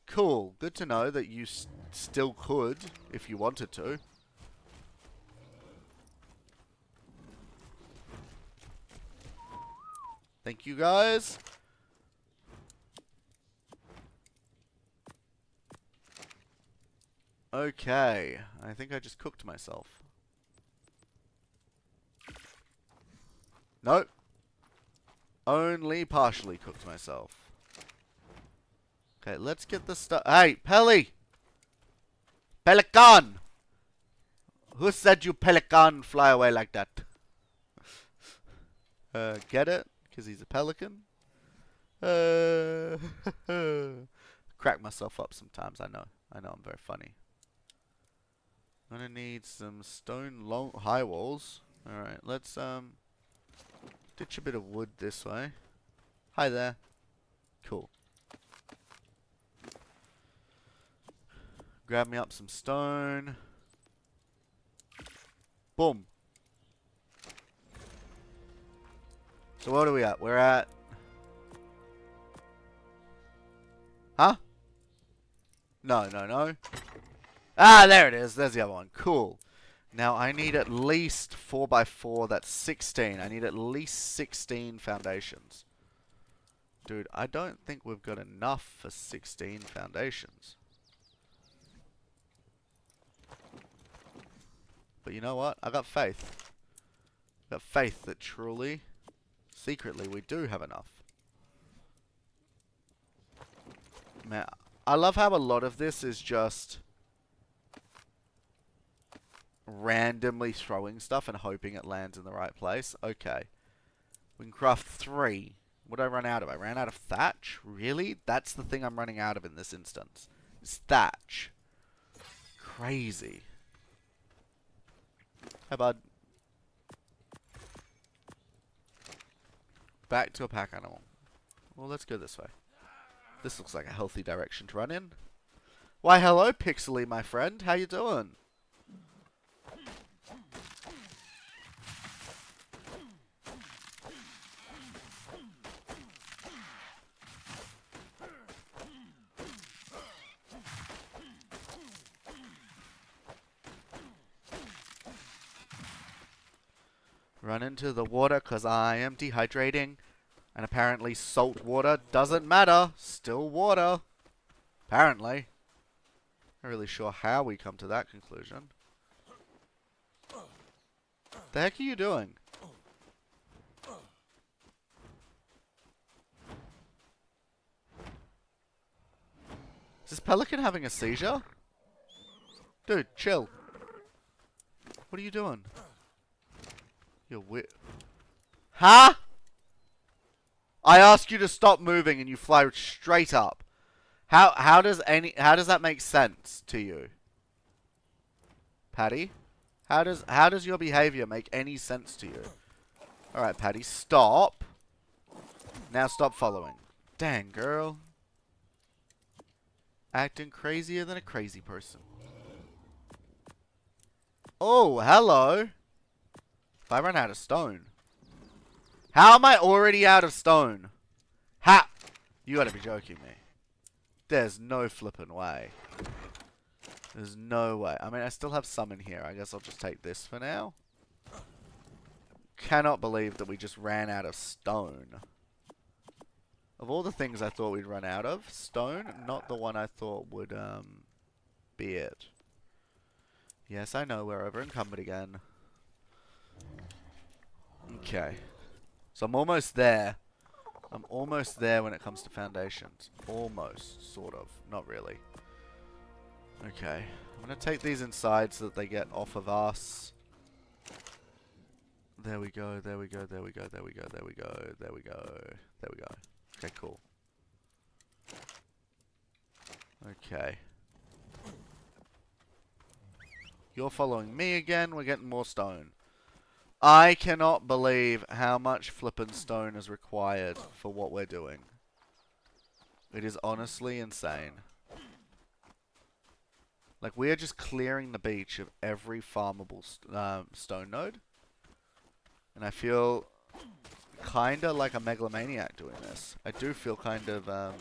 Cool. Good to know that you still could if you wanted to. Thank you, guys. Okay. I think I just cooked myself. Nope. Only partially cooked myself. Okay, let's get the stuff. Hey, Pelly! Pelican! Who said you pelican fly away like that? Get it? Because he's a pelican? Crack myself up sometimes, I know. I know I'm very funny. I'm gonna need some stone high walls. Alright, let's ditch a bit of wood this way. Hi there. Cool. Grab me up some stone. Boom. So what are we at? We're at... Huh? No, no, no. Ah, there it is. There's the other one. Cool. Now, I need at least 4x4. That's 16. I need at least 16 foundations. Dude, I don't think we've got enough for 16 foundations. But you know what? I got faith. Got faith that truly, secretly, we do have enough. Man, I love how a lot of this is just randomly throwing stuff and hoping it lands in the right place. Okay. We can craft 3. What did I run out of? I ran out of thatch? Really? That's the thing I'm running out of in this instance. It's thatch. Crazy. Hi, bud. Back to a pack animal. Well, let's go this way. This looks like a healthy direction to run in. Why, hello, Pixely, my friend. How you doing? Run into the water because I am dehydrating. And apparently salt water doesn't matter. Still water. Apparently. Not really sure how we come to that conclusion. The heck are you doing? Is this pelican having a seizure? Dude, chill. What are you doing? You're weird. Huh? I ask you to stop moving and you fly straight up. How does that make sense to you? Patty? How does your behavior make any sense to you? Alright, Patty, stop. Now stop following. Dang, girl. Acting crazier than a crazy person. Oh, hello. If I run out of stone. How am I already out of stone? Ha! You gotta be joking me. There's no flippin' way. There's no way. I mean, I still have some in here. I guess I'll just take this for now. Cannot believe that we just ran out of stone. Of all the things I thought we'd run out of, stone, not the one I thought would, be it. Yes, I know, we're over encumbered again. Okay. So I'm almost there. I'm almost there when it comes to foundations. Almost, sort of. Not really. Okay. I'm going to take these inside so that they get off of us. There we go, there we go, there we go, there we go, there we go, there we go, there we go. Okay, cool. Okay. You're following me again. We're getting more stone. I cannot believe how much flippin' stone is required for what we're doing. It is honestly insane. Like, we are just clearing the beach of every farmable stone node. And I feel kinda like a megalomaniac doing this. I do feel kind of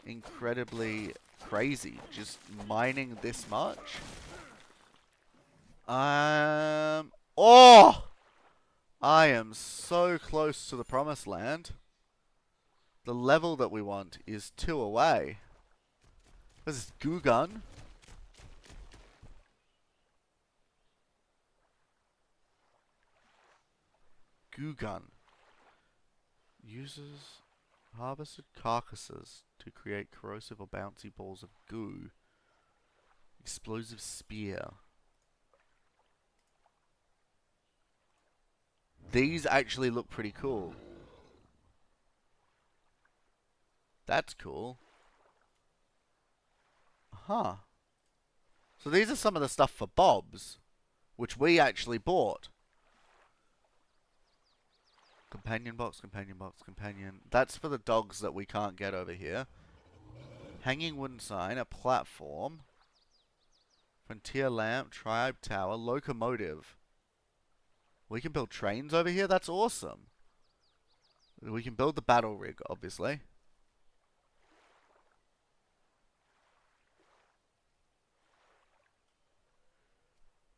incredibly crazy just mining this much. Oh! I am so close to the promised land. The level that we want is 2 away. This is goo gun. Goo gun. Uses harvested carcasses to create corrosive or bouncy balls of goo. Explosive spear. These actually look pretty cool. That's cool. Huh. So these are some of the stuff for Bob's, which we actually bought. Companion box, companion box, companion. That's for the dogs that we can't get over here. Hanging wooden sign, a platform. Frontier lamp, tribe tower, locomotive. We can build trains over here? That's awesome. We can build the battle rig, obviously.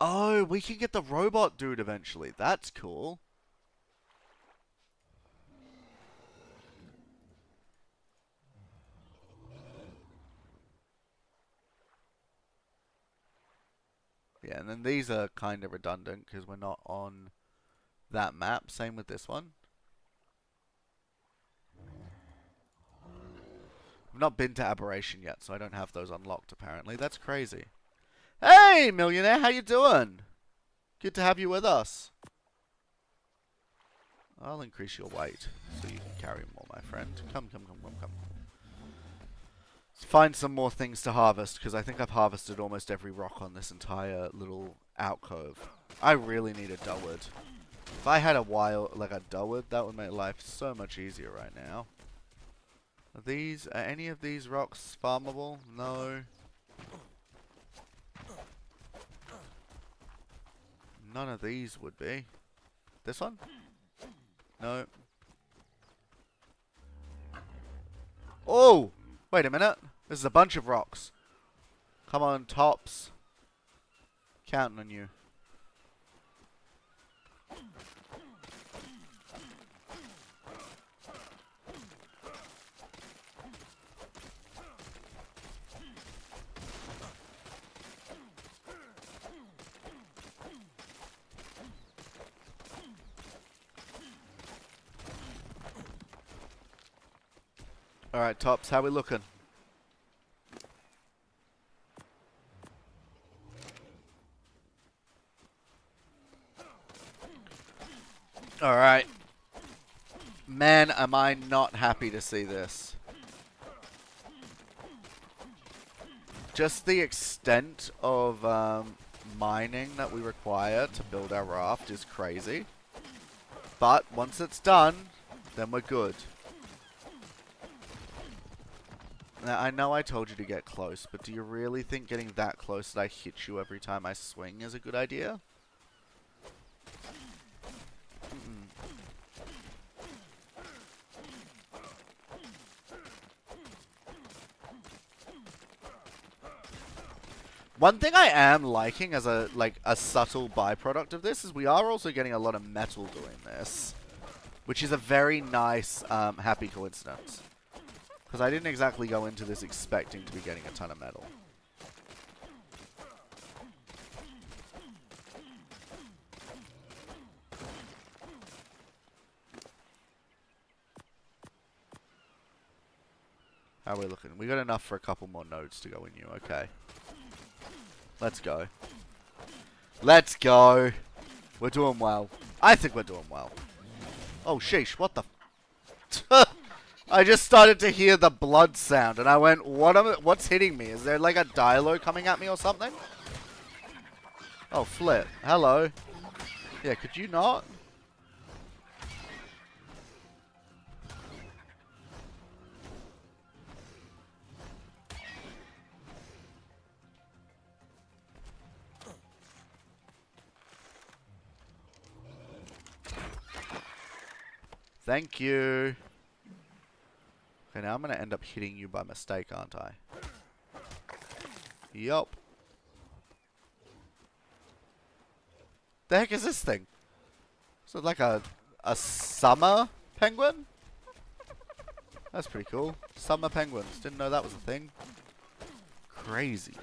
Oh, we can get the robot dude eventually. That's cool. Yeah, and then these are kind of redundant because we're not on that map. Same with this one. I've not been to Aberration yet, so I don't have those unlocked, apparently. That's crazy. Hey, millionaire, how you doing? Good to have you with us. I'll increase your weight so you can carry more, my friend. Come. Let's find some more things to harvest, because I think I've harvested almost every rock on this entire little alcove. I really need a dullard. If I had a dullard, that would make life so much easier right now. Are any of these rocks farmable? No. None of these would be. This one? No. Oh! Wait a minute. This is a bunch of rocks. Come on, tops. Counting on you. Alright, tops, how we looking? Alright. Man, am I not happy to see this. Just the extent of mining that we require to build our raft is crazy. But once it's done, then we're good. Now, I know I told you to get close, but do you really think getting that close that I hit you every time I swing is a good idea? One thing I am liking as a subtle byproduct of this is we are also getting a lot of metal doing this, which is a very nice happy coincidence. Because I didn't exactly go into this expecting to be getting a ton of metal. How are we looking? We got enough for a couple more nodes to go in you. Okay. Let's go. Let's go. We're doing well. I think we're doing well. Oh, sheesh. What the... I just started to hear the blood sound, and I went, what's hitting me? Is there like a dialogue coming at me or something? Oh, flip. Hello. Yeah, could you not? Thank you. Okay, now I'm going to end up hitting you by mistake, aren't I? Yup. The heck is this thing? Is it like a summer penguin? That's pretty cool. Summer penguins. Didn't know that was a thing. Crazy.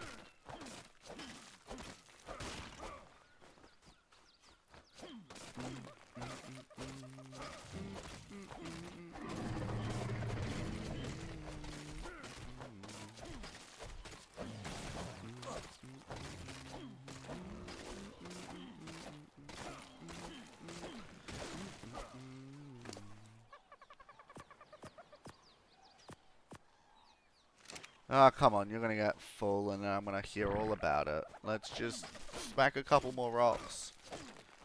Ah, oh, come on, you're gonna get full and then I'm gonna hear all about it. Let's just smack a couple more rocks.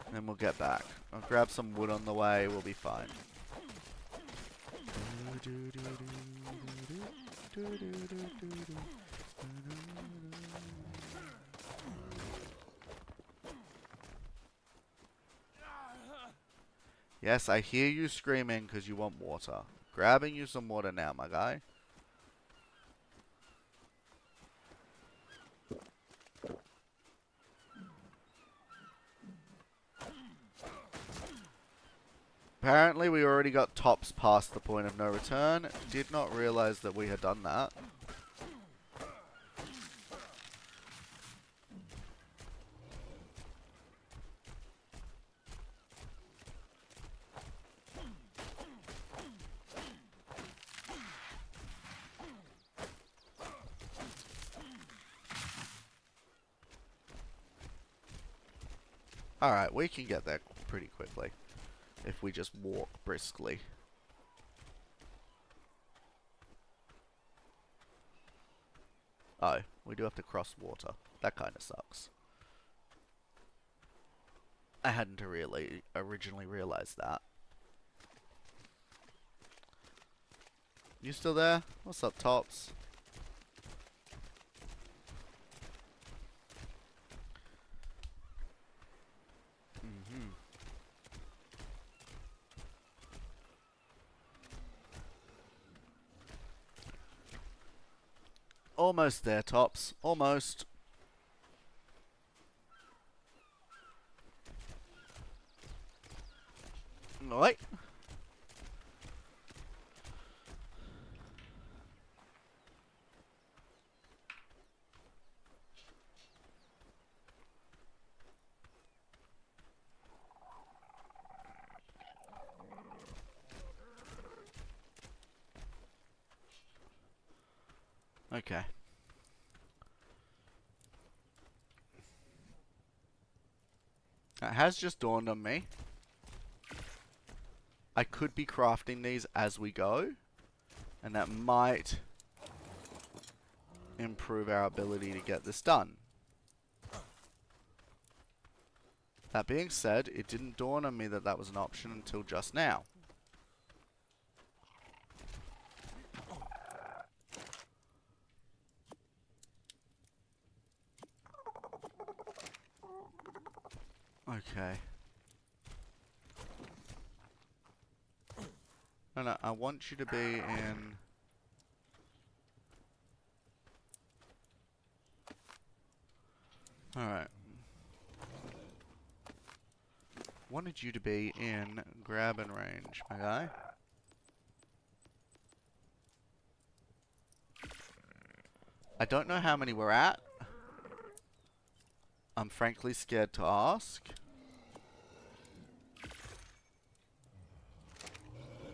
And then we'll get back. I'll grab some wood on the way, we'll be fine. Yes, I hear you screaming because you want water. Grabbing you some water now, my guy. Apparently we already got tops past the point of no return. Did not realize that we had done that. Alright, we can get there pretty quickly. If we just walk briskly. Oh, we do have to cross water. That kind of sucks. I hadn't really originally realized that. You still there? What's up, Tops? Almost there, Tops. Almost. Wait. Okay. It has just dawned on me. I could be crafting these as we go. And that might improve our ability to get this done. That being said, it didn't dawn on me that that was an option until just now. Okay. No, I want you to be in... Alright. Wanted you to be in grabbing range, my guy. I don't know how many we're at. I'm frankly scared to ask.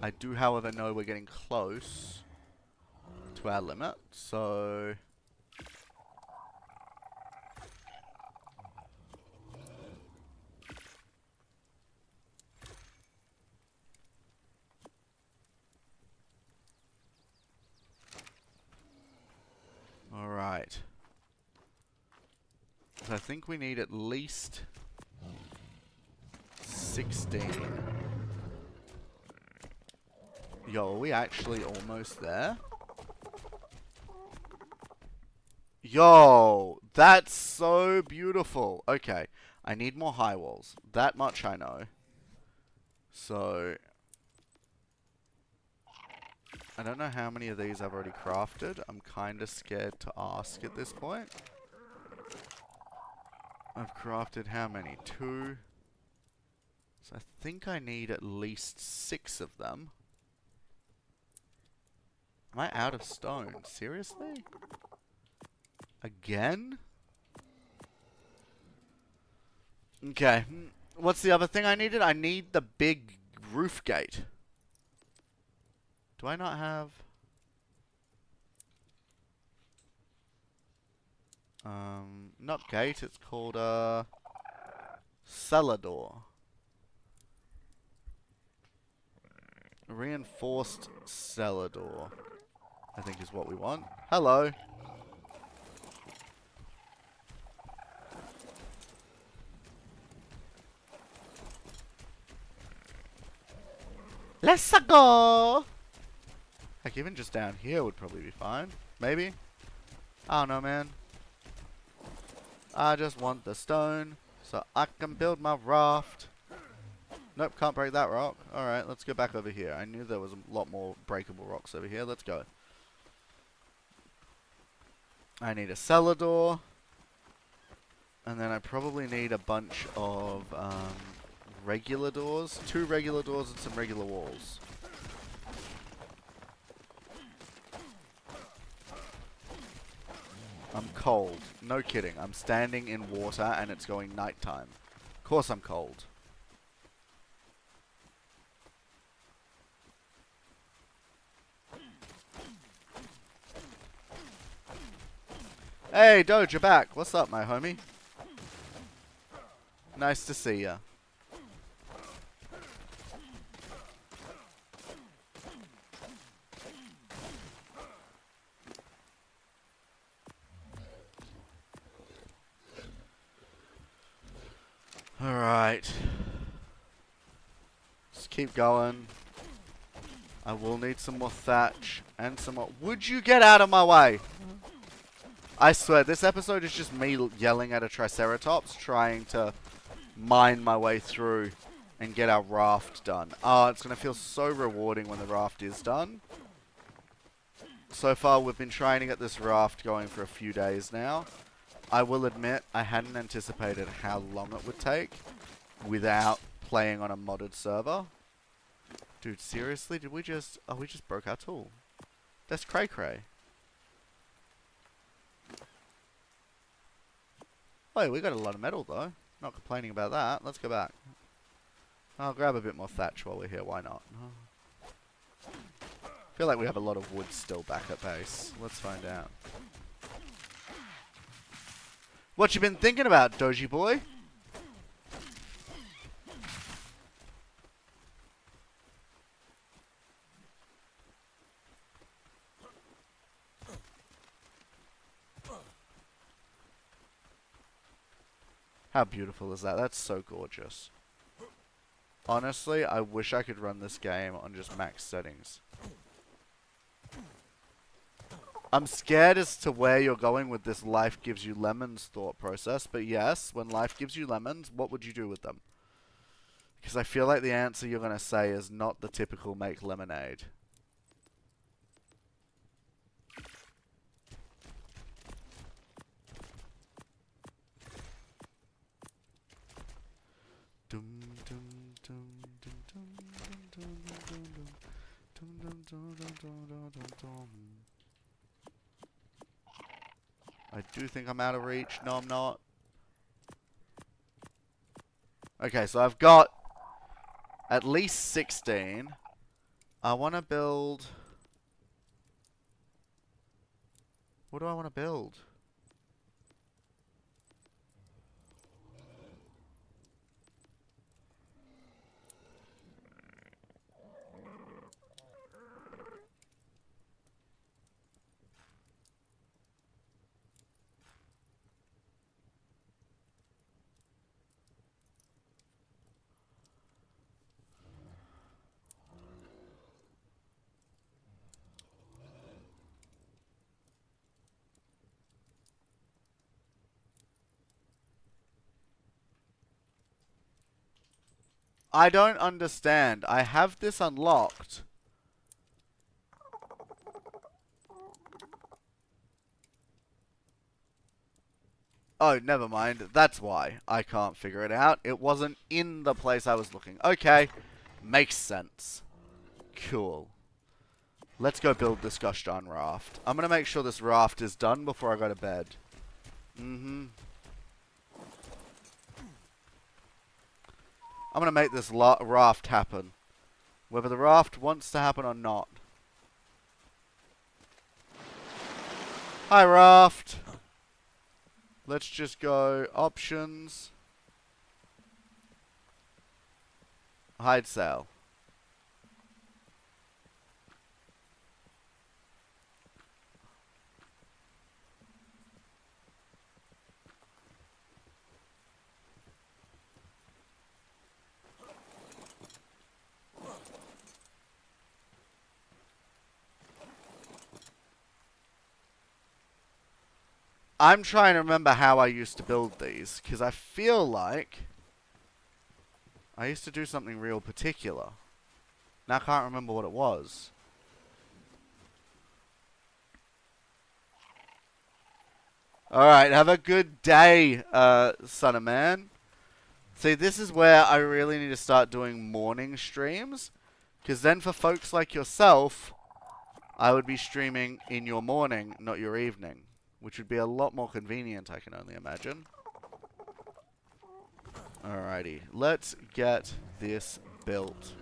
I do, however, know we're getting close to our limit, so... Alright. So I think we need at least 16. Yo, are we actually almost there? Yo, that's so beautiful. Okay, I need more high walls. That much I know. So, I don't know how many of these I've already crafted. I'm kind of scared to ask at this point. I've crafted how many? 2. So I think I need at least 6 of them. Am I out of stone? Seriously? Again? Okay. What's the other thing I needed? I need the big roof gate. Do I not have... not gate, it's called, cellar door. Reinforced cellar door, I think is what we want. Hello. Let's go! Heck, even just down here would probably be fine. Maybe? I don't know, man. I just want the stone so I can build my raft. Nope, can't break that rock. Alright, let's go back over here. I knew there was a lot more breakable rocks over here. Let's go. I need a cellar door. And then I probably need a bunch of regular doors. 2 regular doors and some regular walls. I'm cold. No kidding. I'm standing in water and it's going nighttime. Of course I'm cold. Hey, Doge, you're back. What's up, my homie? Nice to see ya. Alright. Just keep going. I will need some more thatch and some more. Would you get out of my way? I swear, this episode is just me yelling at a Triceratops trying to mine my way through and get our raft done. Oh, it's going to feel so rewarding when the raft is done. So far, we've been trying to get this raft going for a few days now. I will admit, I hadn't anticipated how long it would take without playing on a modded server. Dude, seriously? Did we just... Oh, we just broke our tool. That's cray-cray. Oh, we got a lot of metal, though. Not complaining about that. Let's go back. I'll grab a bit more thatch while we're here. Why not? I feel like we have a lot of wood still back at base. Let's find out. What you been thinking about, Doji boy? How beautiful is that? That's so gorgeous. Honestly, I wish I could run this game on just max settings. I'm scared as to where you're going with this life gives you lemons thought process, but yes, when life gives you lemons, what would you do with them? Because I feel like the answer you're going to say is not the typical make lemonade. I do think I'm out of reach. No, I'm not. Okay, so I've got at least 16. I want to build... What do I want to build? I don't understand. I have this unlocked. Oh, never mind. That's why I can't figure it out. It wasn't in the place I was looking. Okay. Makes sense. Cool. Let's go build this gosh darn raft. I'm going to make sure this raft is done before I go to bed. I'm going to make this raft happen. Whether the raft wants to happen or not. Hi, raft. Let's just go options. Hide sail. I'm trying to remember how I used to build these, because I feel like I used to do something real particular. Now I can't remember what it was. Alright, have a good day, son of man. See, this is where I really need to start doing morning streams, because then for folks like yourself, I would be streaming in your morning, not your evening. Which would be a lot more convenient, I can only imagine. Alrighty, let's get this built.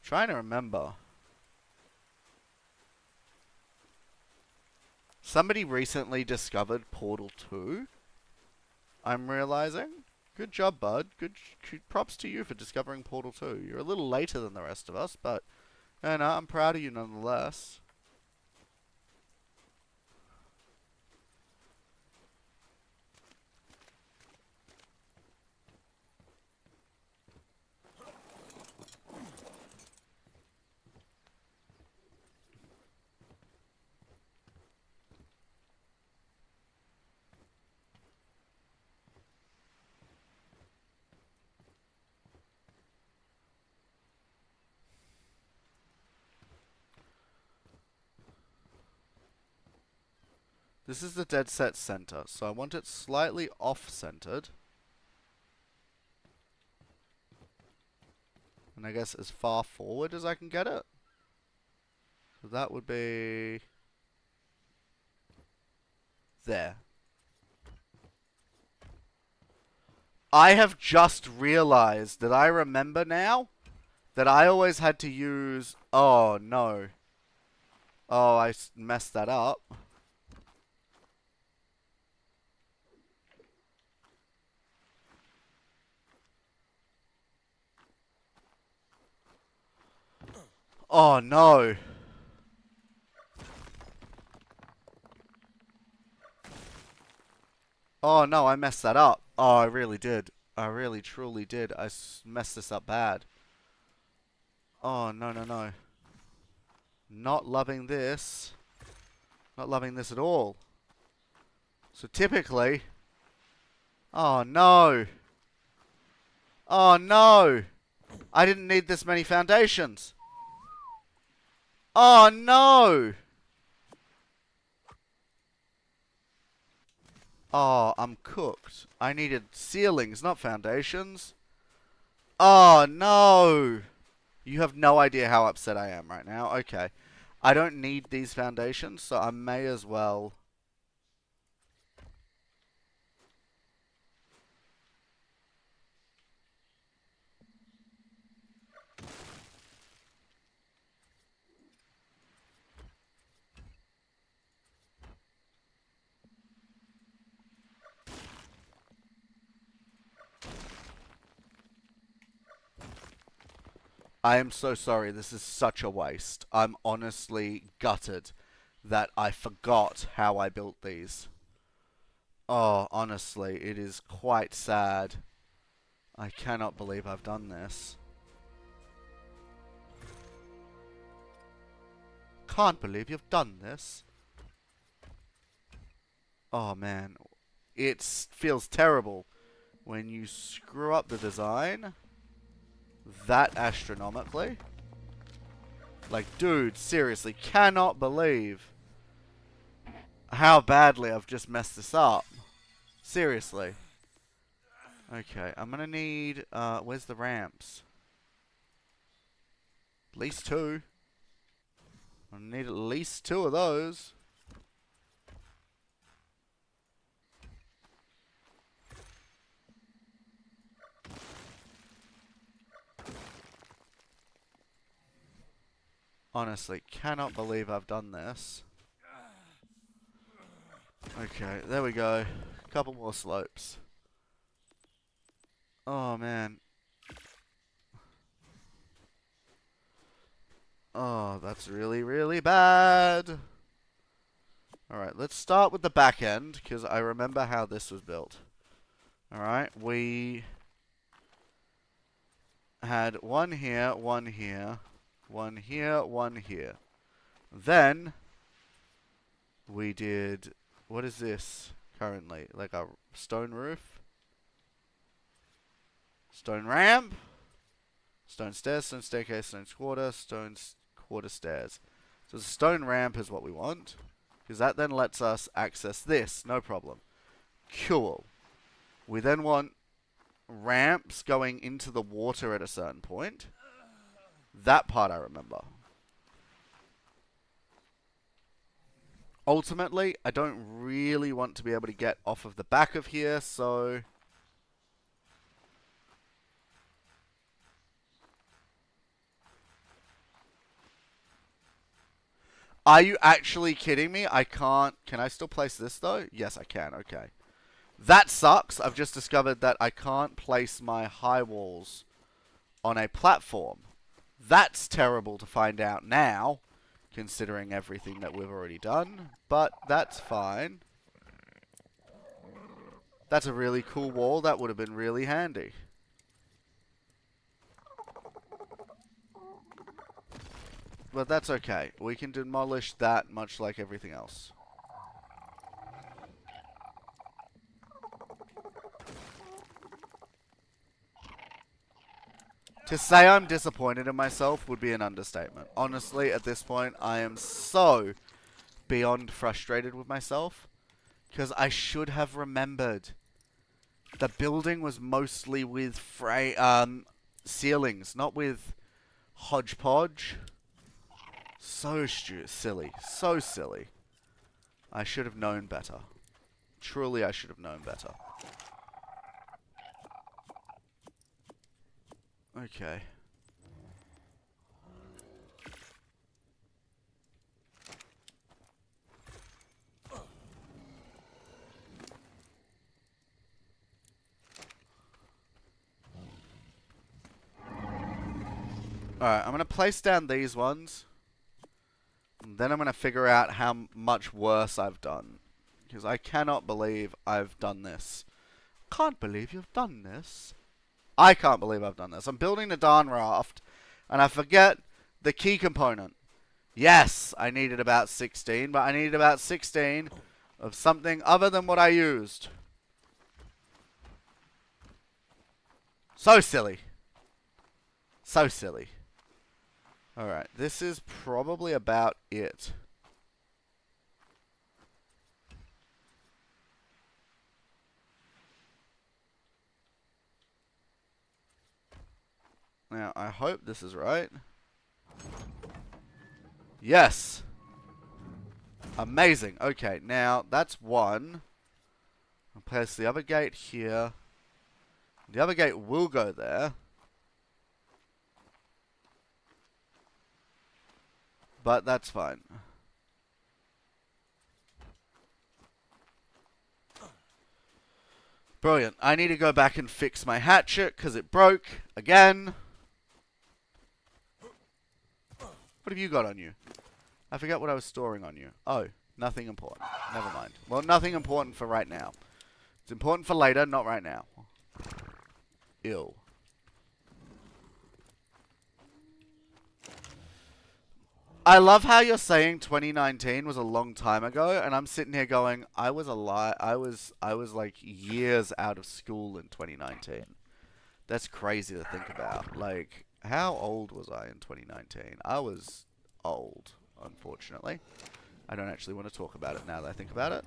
Trying to remember. Somebody recently discovered Portal 2. I'm realizing. Good job, bud. Good props to you for discovering Portal 2. You're a little later than the rest of us, but no, I'm proud of you nonetheless. This is the dead set center, so I want it slightly off-centered. And I guess as far forward as I can get it. So that would be... there. I have just realized that I remember now that I always had to use... oh, no. Oh, I messed that up. Oh, no. Oh, no, I messed that up. Oh, I really did. I really, truly did. I messed this up bad. Oh, no, no, no. Not loving this. Not loving this at all. So typically... oh, no. Oh, no. I didn't need this many foundations. Oh, no. Oh, I'm cooked. I needed ceilings, not foundations. Oh, no. You have no idea how upset I am right now. Okay. I don't need these foundations, so I may as well... I am so sorry. This is such a waste. I'm honestly gutted that I forgot how I built these. Oh, honestly, it is quite sad. I cannot believe I've done this. Can't believe you've done this. Oh, man. It feels terrible when you screw up the design that astronomically. Like, dude, seriously, cannot believe how badly I've just messed this up. Seriously. Okay, I'm gonna need, where's the ramps? At least 2. I need at least 2 of those. Honestly, cannot believe I've done this. Okay, there we go. Couple more slopes. Oh, man. Oh, that's really, really bad. Alright, let's start with the back end, because I remember how this was built. Alright, we had one here, one here, one here, one here. Then, we did... what is this currently? Like a stone roof? Stone ramp? Stone stairs, stone staircase, stone quarter, stone quarter stairs. So the stone ramp is what we want. Because that then lets us access this, no problem. Cool. We then want ramps going into the water at a certain point. That part I remember. Ultimately, I don't really want to be able to get off of the back of here, so... Are you actually kidding me? I can't... Can I still place this, though? Yes, I can. Okay. That sucks. I've just discovered that I can't place my high walls on a platform. That's terrible to find out now, considering everything that we've already done. But that's fine. That's a really cool wall. That would have been really handy. But that's okay. We can demolish that much like everything else. To say I'm disappointed in myself would be an understatement. Honestly, at this point, I am so beyond frustrated with myself. Because I should have remembered. The building was mostly with ceilings, not with hodgepodge. So silly. So silly. I should have known better. Truly, I should have known better. Okay. Alright, I'm going to place down these ones. And then I'm going to figure out how much worse I've done. Because I cannot believe I've done this. Can't believe you've done this. I can't believe I've done this. I'm building the darn raft, and I forget the key component. Yes, I needed about 16, but I needed about 16 of something other than what I used. So silly. So silly. Alright, this is probably about it. Now, I hope this is right. Yes! Amazing. Okay, now, that's one. I'll place the other gate here. The other gate will go there. But that's fine. Brilliant. I need to go back and fix my hatchet because it broke again. What have you got on you? I forget what I was storing on you. Oh, nothing important. Never mind. Well, nothing important for right now. It's important for later, not right now. Ew. I love how you're saying 2019 was a long time ago, and I'm sitting here going, I was like years out of school in 2019. That's crazy to think about. Like, how old was I in 2019? I was old, unfortunately. I don't actually want to talk about it now that I think about it.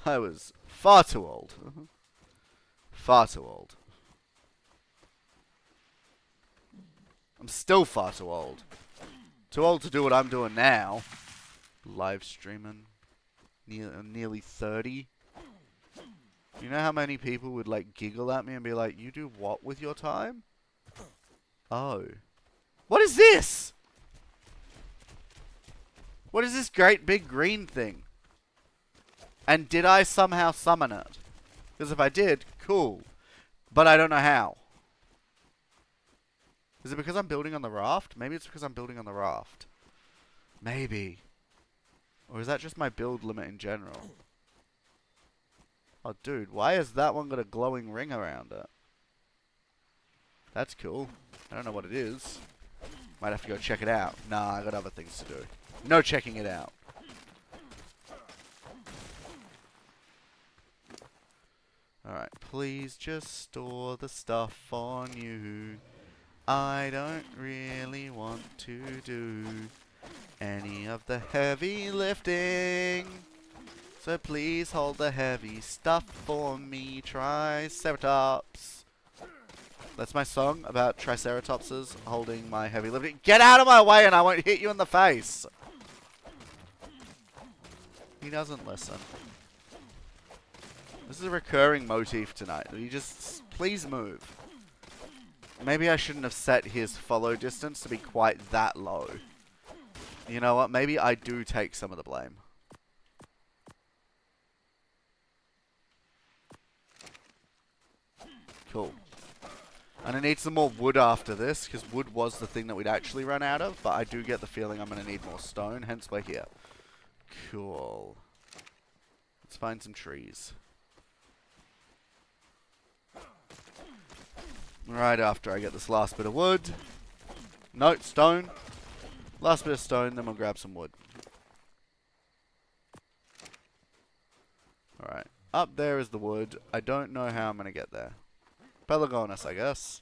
I was far too old. Far too old. I'm still far too old. Too old to do what I'm doing now. Live streaming. Nearly 30. You know how many people would like giggle at me and be like, you do what with your time? Oh. What is this? What is this great big green thing? And did I somehow summon it? Because if I did, cool. But I don't know how. Is it because I'm building on the raft? Maybe it's because I'm building on the raft. Maybe. Or is that just my build limit in general? Oh, dude, why has that one got a glowing ring around it? That's cool. I don't know what it is. Might have to go check it out. Nah, I got other things to do. No checking it out. Alright, please just store the stuff on you. I don't really want to do any of the heavy lifting. So please hold the heavy stuff for me, Triceratops. That's my song about Triceratopses holding my heavy lifting. Get out of my way and I won't hit you in the face. He doesn't listen. This is a recurring motif tonight. You just, please move. Maybe I shouldn't have set his follow distance to be quite that low. You know what? Maybe I do take some of the blame. Cool. And I need some more wood after this, because wood was the thing that we'd actually run out of, but I do get the feeling I'm going to need more stone, hence we're here. Cool. Let's find some trees. Right after I get this last bit of wood. No, stone. Last bit of stone, then we'll grab some wood. Alright. Up there is the wood. I don't know how I'm going to get there. Pelagonus, I guess.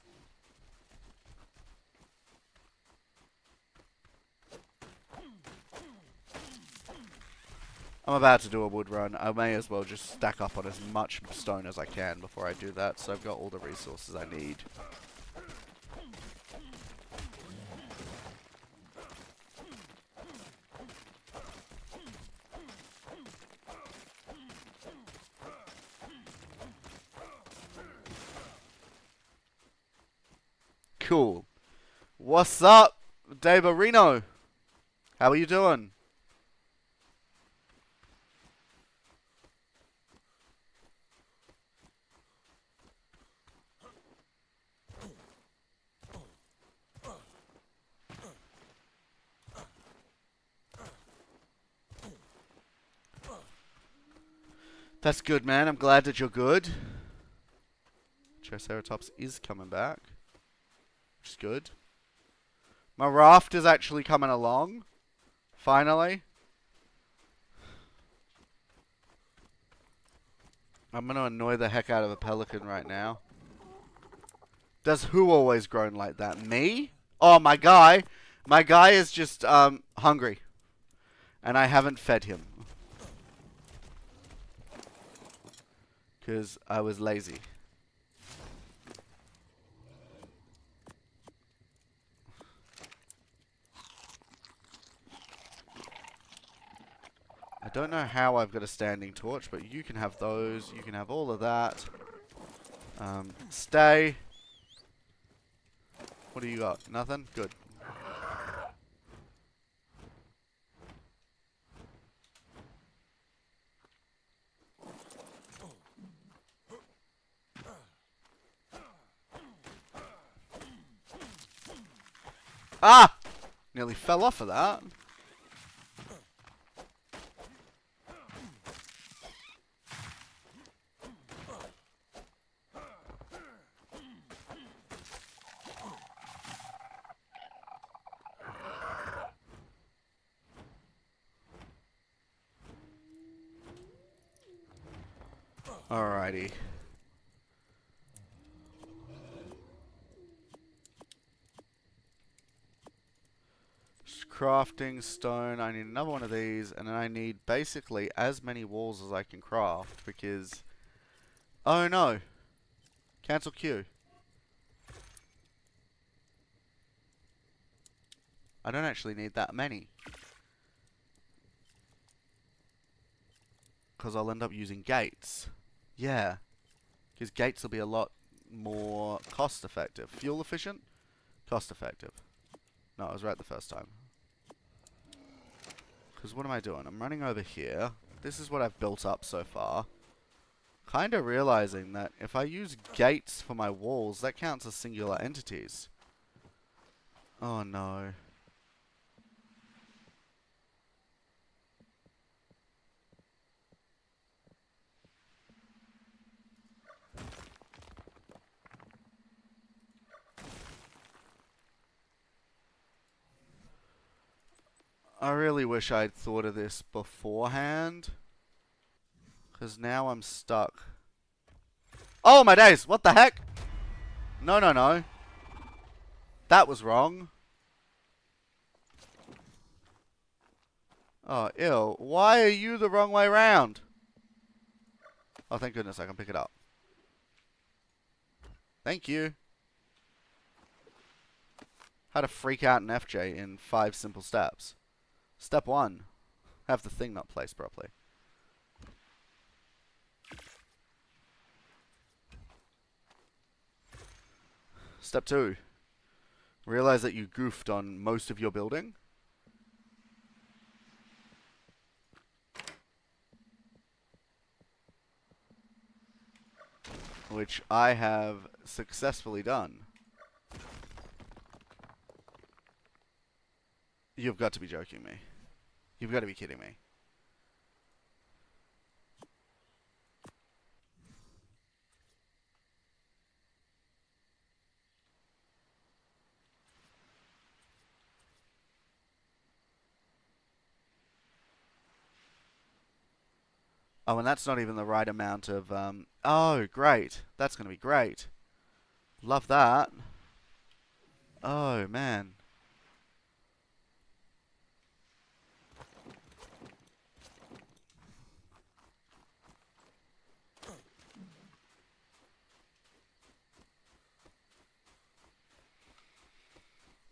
I'm about to do a wood run. I may as well just stack up on as much stone as I can before I do that, so I've got all the resources I need. Cool. What's up, Dave Reno? How are you doing? That's good, man. I'm glad that you're good. Triceratops is coming back, which is good. My raft is actually coming along. Finally. I'm going to annoy the heck out of a pelican right now. Does who always groan like that? Me? Oh, my guy. My guy is just hungry. And I haven't fed him. Because I was lazy. I don't know how I've got a standing torch, but you can have those. You can have all of that. Stay. What do you got? Nothing? Good. Ah! Nearly fell off of that. Alrighty. Crafting stone. I need another one of these, and then I need basically as many walls as I can craft because. Oh no! Cancel queue. I don't actually need that many. Because I'll end up using gates. Yeah. Because gates will be a lot more cost effective. Fuel efficient? Cost effective. No, I was right the first time. Because what am I doing? I'm running over here. This is what I've built up so far. Kind of realizing that if I use gates for my walls, that counts as singular entities. Oh no. I really wish I'd thought of this beforehand. Because now I'm stuck. Oh my days! What the heck? No, no, no. That was wrong. Oh, ew. Why are you the wrong way round? Oh, thank goodness I can pick it up. Thank you. How to freak out an FJ in 5 simple steps. Step 1. Have the thing not placed properly. Step 2. Realize that you goofed on most of your building. which I have successfully done. You've got to be joking me. You've got to be kidding me. Oh, and that's not even the right amount of, oh, great. That's going to be great. Love that. Oh, man.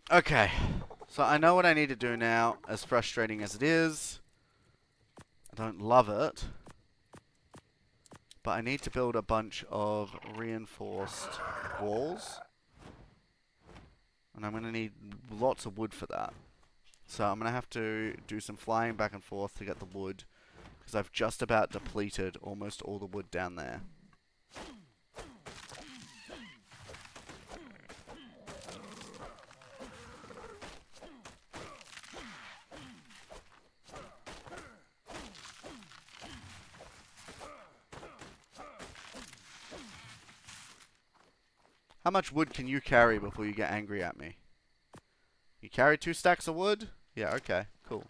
Okay. So I know what I need to do now, as frustrating as it is. I don't love it. But I need to build a bunch of reinforced walls. And I'm going to need lots of wood for that. So I'm going to have to do some flying back and forth to get the wood. Because I've just about depleted almost all the wood down there. How much wood can you carry before you get angry at me? You carry 2 stacks of wood? Yeah, okay, cool.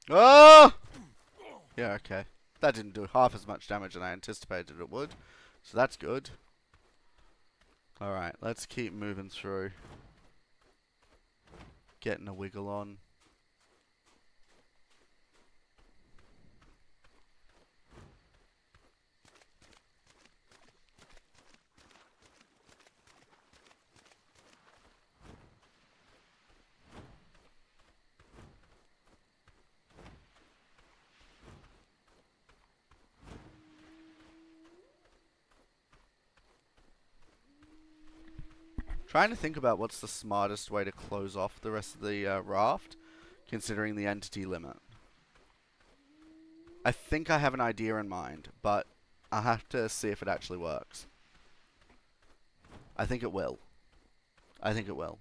Oh! Yeah, okay. That didn't do half as much damage as I anticipated it would. So that's good. Alright, let's keep moving through. Getting a wiggle on. Trying to think about what's the smartest way to close off the rest of the raft, considering the entity limit. I think I have an idea in mind, but I'll have to see if it actually works. I think it will. I think it will.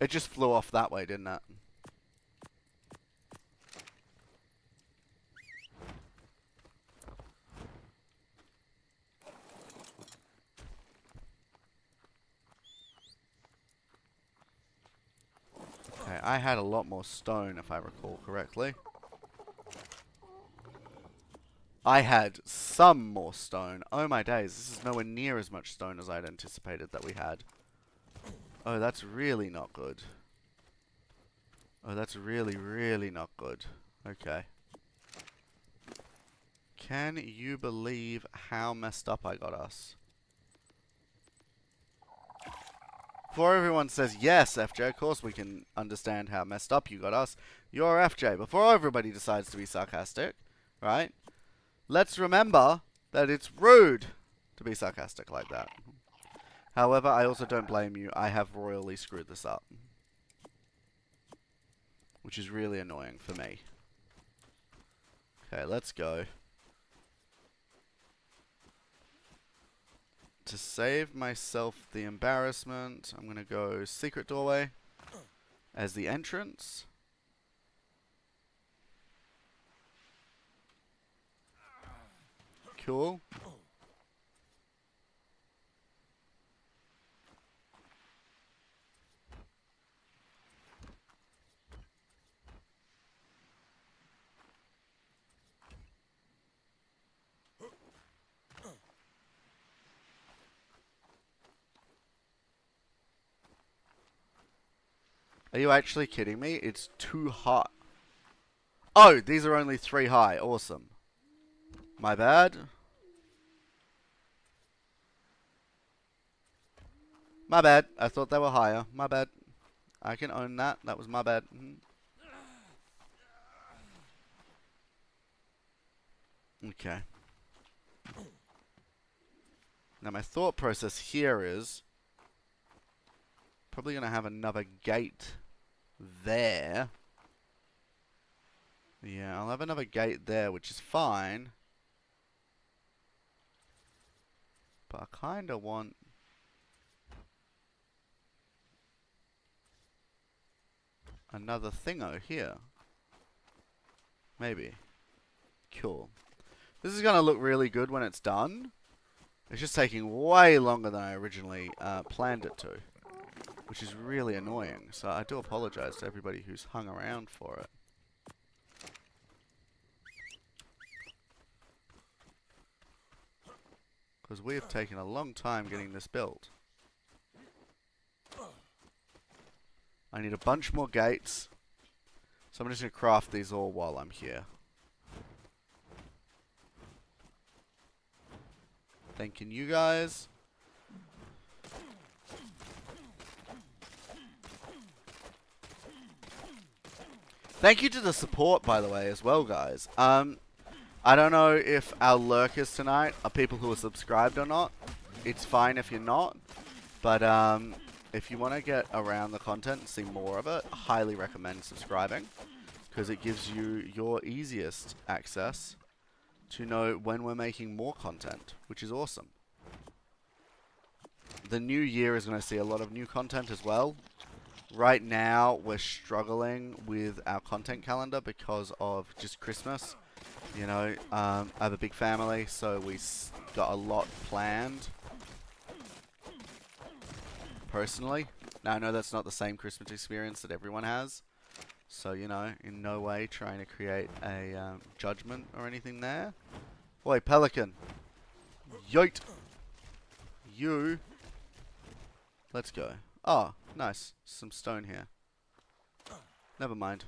It just flew off that way, didn't it? Okay, I had a lot more stone, if I recall correctly. I had some more stone. Oh my days, this is nowhere near as much stone as I'd anticipated that we had. Oh, that's really not good. Oh, that's really, really not good. Okay. Can you believe how messed up I got us? Before everyone says, yes, FJ, of course we can understand how messed up you got us. You're FJ. Before everybody decides to be sarcastic, right? Let's remember that it's rude to be sarcastic like that. However, I also don't blame you. I have royally screwed this up. Which is really annoying for me. Okay, let's go. To save myself the embarrassment, I'm going to go secret doorway as the entrance. Cool. Are you actually kidding me? It's too hot. Oh, these are only 3 high. Awesome. My bad. My bad. I thought they were higher. My bad. I can own that. That was my bad. Okay. Now my thought process here is probably going to have another gate there. Yeah, I'll have another gate there, which is fine. But I kind of want... another thingo here. Maybe. Cool. This is going to look really good when it's done. It's just taking way longer than I originally planned it to. Which is really annoying. So I do apologize to everybody who's hung around for it. Because we have taken a long time getting this built. I need a bunch more gates. So I'm just going to craft these all while I'm here. Thanking you guys. Thank you to the support, by the way, as well, guys. I don't know if our lurkers tonight are people who are subscribed or not. It's fine if you're not. But if you want to get around the content and see more of it, I highly recommend subscribing. Because it gives you your easiest access to know when we're making more content, which is awesome. The new year is going to see a lot of new content as well. Right now, we're struggling with our content calendar because of just Christmas. You know, I have a big family, so we got a lot planned. Personally. Now, I know that's not the same Christmas experience that everyone has. So, you know, in no way trying to create a judgment or anything there. Oi, Pelican. Yoit. You. Let's go. Oh, nice. Some stone here. Never mind.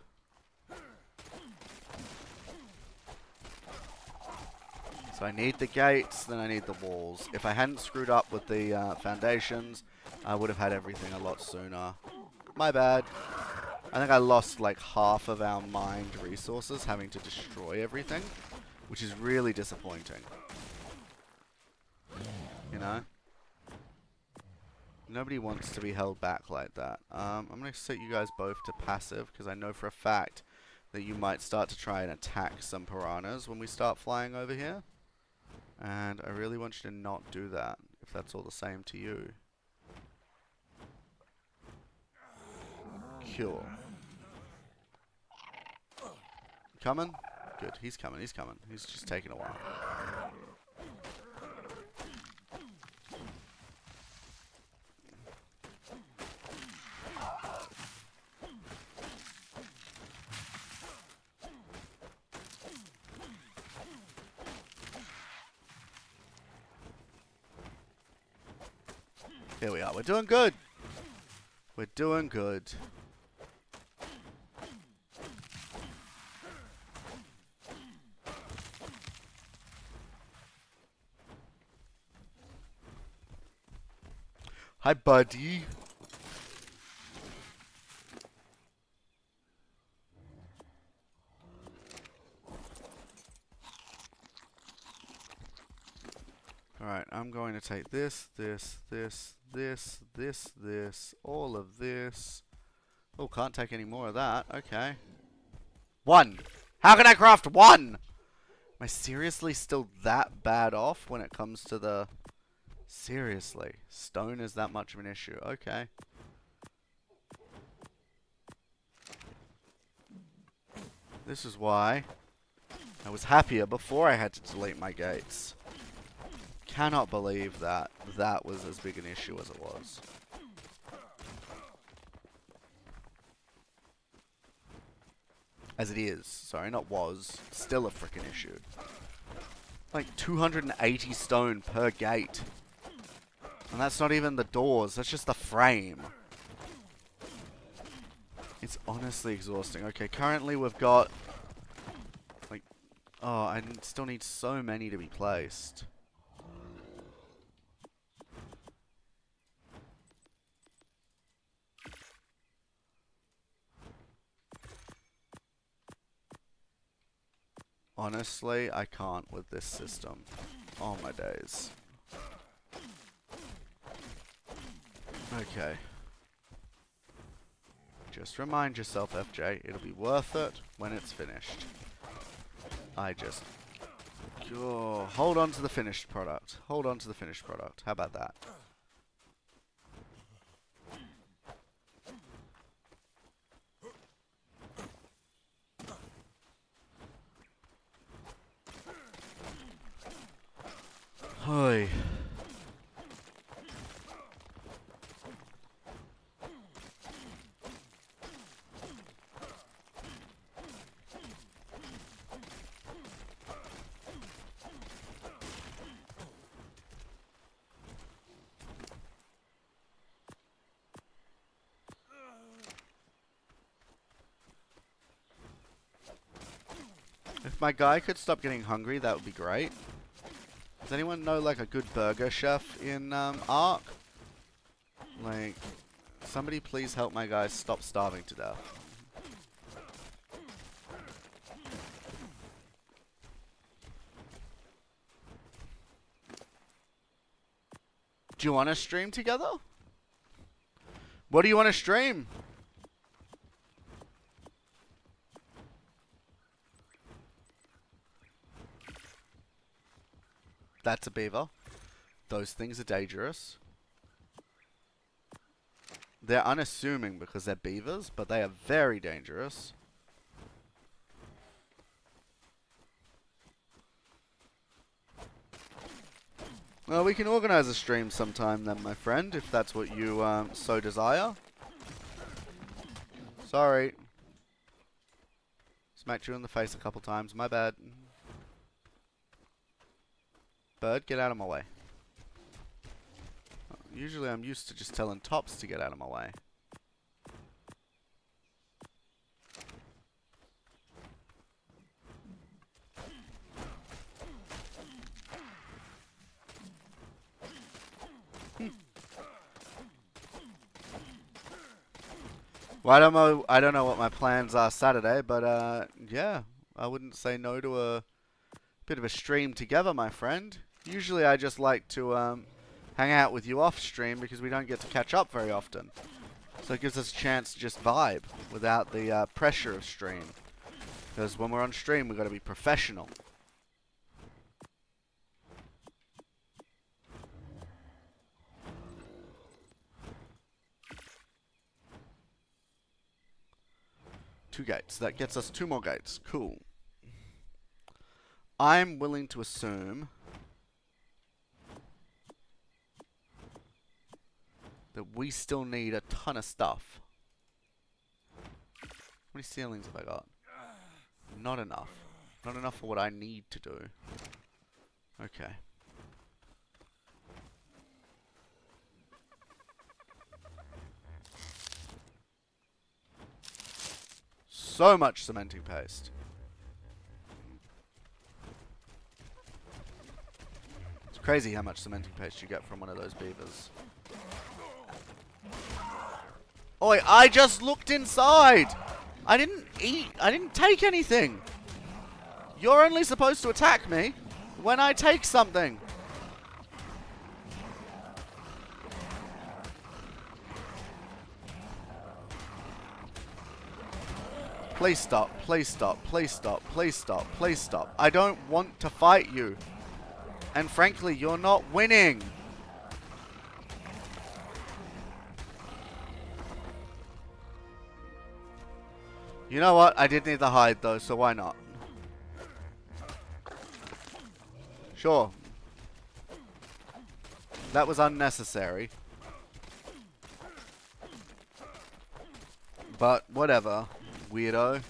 So I need the gates, then I need the walls. If I hadn't screwed up with the foundations, I would have had everything a lot sooner. My bad. I think I lost like half of our mined resources having to destroy everything, which is really disappointing. You know? Nobody wants to be held back like that. I'm going to set you guys both to passive, because I know for a fact that you might start to try and attack some piranhas when we start flying over here. And I really want you to not do that, if that's all the same to you. Cool. Coming? Good. He's coming. He's coming. He's just taking a while. Here we are. We're doing good. We're doing good. Hi, buddy. Alright, I'm going to take this, all of this. Oh, can't take any more of that. Okay. One! How can I craft one? Am I seriously still that bad off when it comes to the... Seriously. Stone is that much of an issue. Okay. This is why I was happier before I had to delete my gates. Cannot believe that that was as big an issue as it was. As it is. Sorry, not was. Still a freaking issue. Like 280 stone per gate. And that's not even the doors, that's just the frame. It's honestly exhausting. Okay, currently we've got like Oh, I still need so many to be placed. Honestly, I can't with this system. Oh my days. Okay. Just remind yourself, FJ, it'll be worth it when it's finished. I just... Oh, hold on to the finished product. Hold on to the finished product. How about that? Hoi. If my guy could stop getting hungry, that would be great. Does anyone know, like, a good burger chef in, Ark? Like, somebody please help my guy stop starving to death. Do you want to stream together? What do you want to stream? That's a beaver. Those things are dangerous. They're unassuming because they're beavers, but they are very dangerous. Well, we can organize a stream sometime then, my friend, if that's what you so desire. Sorry. Smacked you in the face a couple times, my bad. Bird, get out of my way. Usually I'm used to just telling Tops to get out of my way. Well, I don't know what my plans are Saturday, but yeah, I wouldn't say no to a bit of a stream together, my friend. Usually I just like to hang out with you off stream because we don't get to catch up very often. So it gives us a chance to just vibe without the pressure of stream. Because when we're on stream, we've got to be professional. Two gates. That gets us 2 more gates. Cool. I'm willing to assume that we still need a ton of stuff. How many ceilings have I got? Not enough. Not enough for what I need to do. Okay. So much cementing paste. It's crazy how much cementing paste you get from one of those beavers. Oi, I just looked inside! I didn't eat. I didn't take anything. You're only supposed to attack me when I take something. Please stop, please stop, please stop, please stop, please stop. I don't want to fight you. And frankly, you're not winning. You know what? I did need the hide though, so why not? Sure. That was unnecessary. But whatever. Weirdo.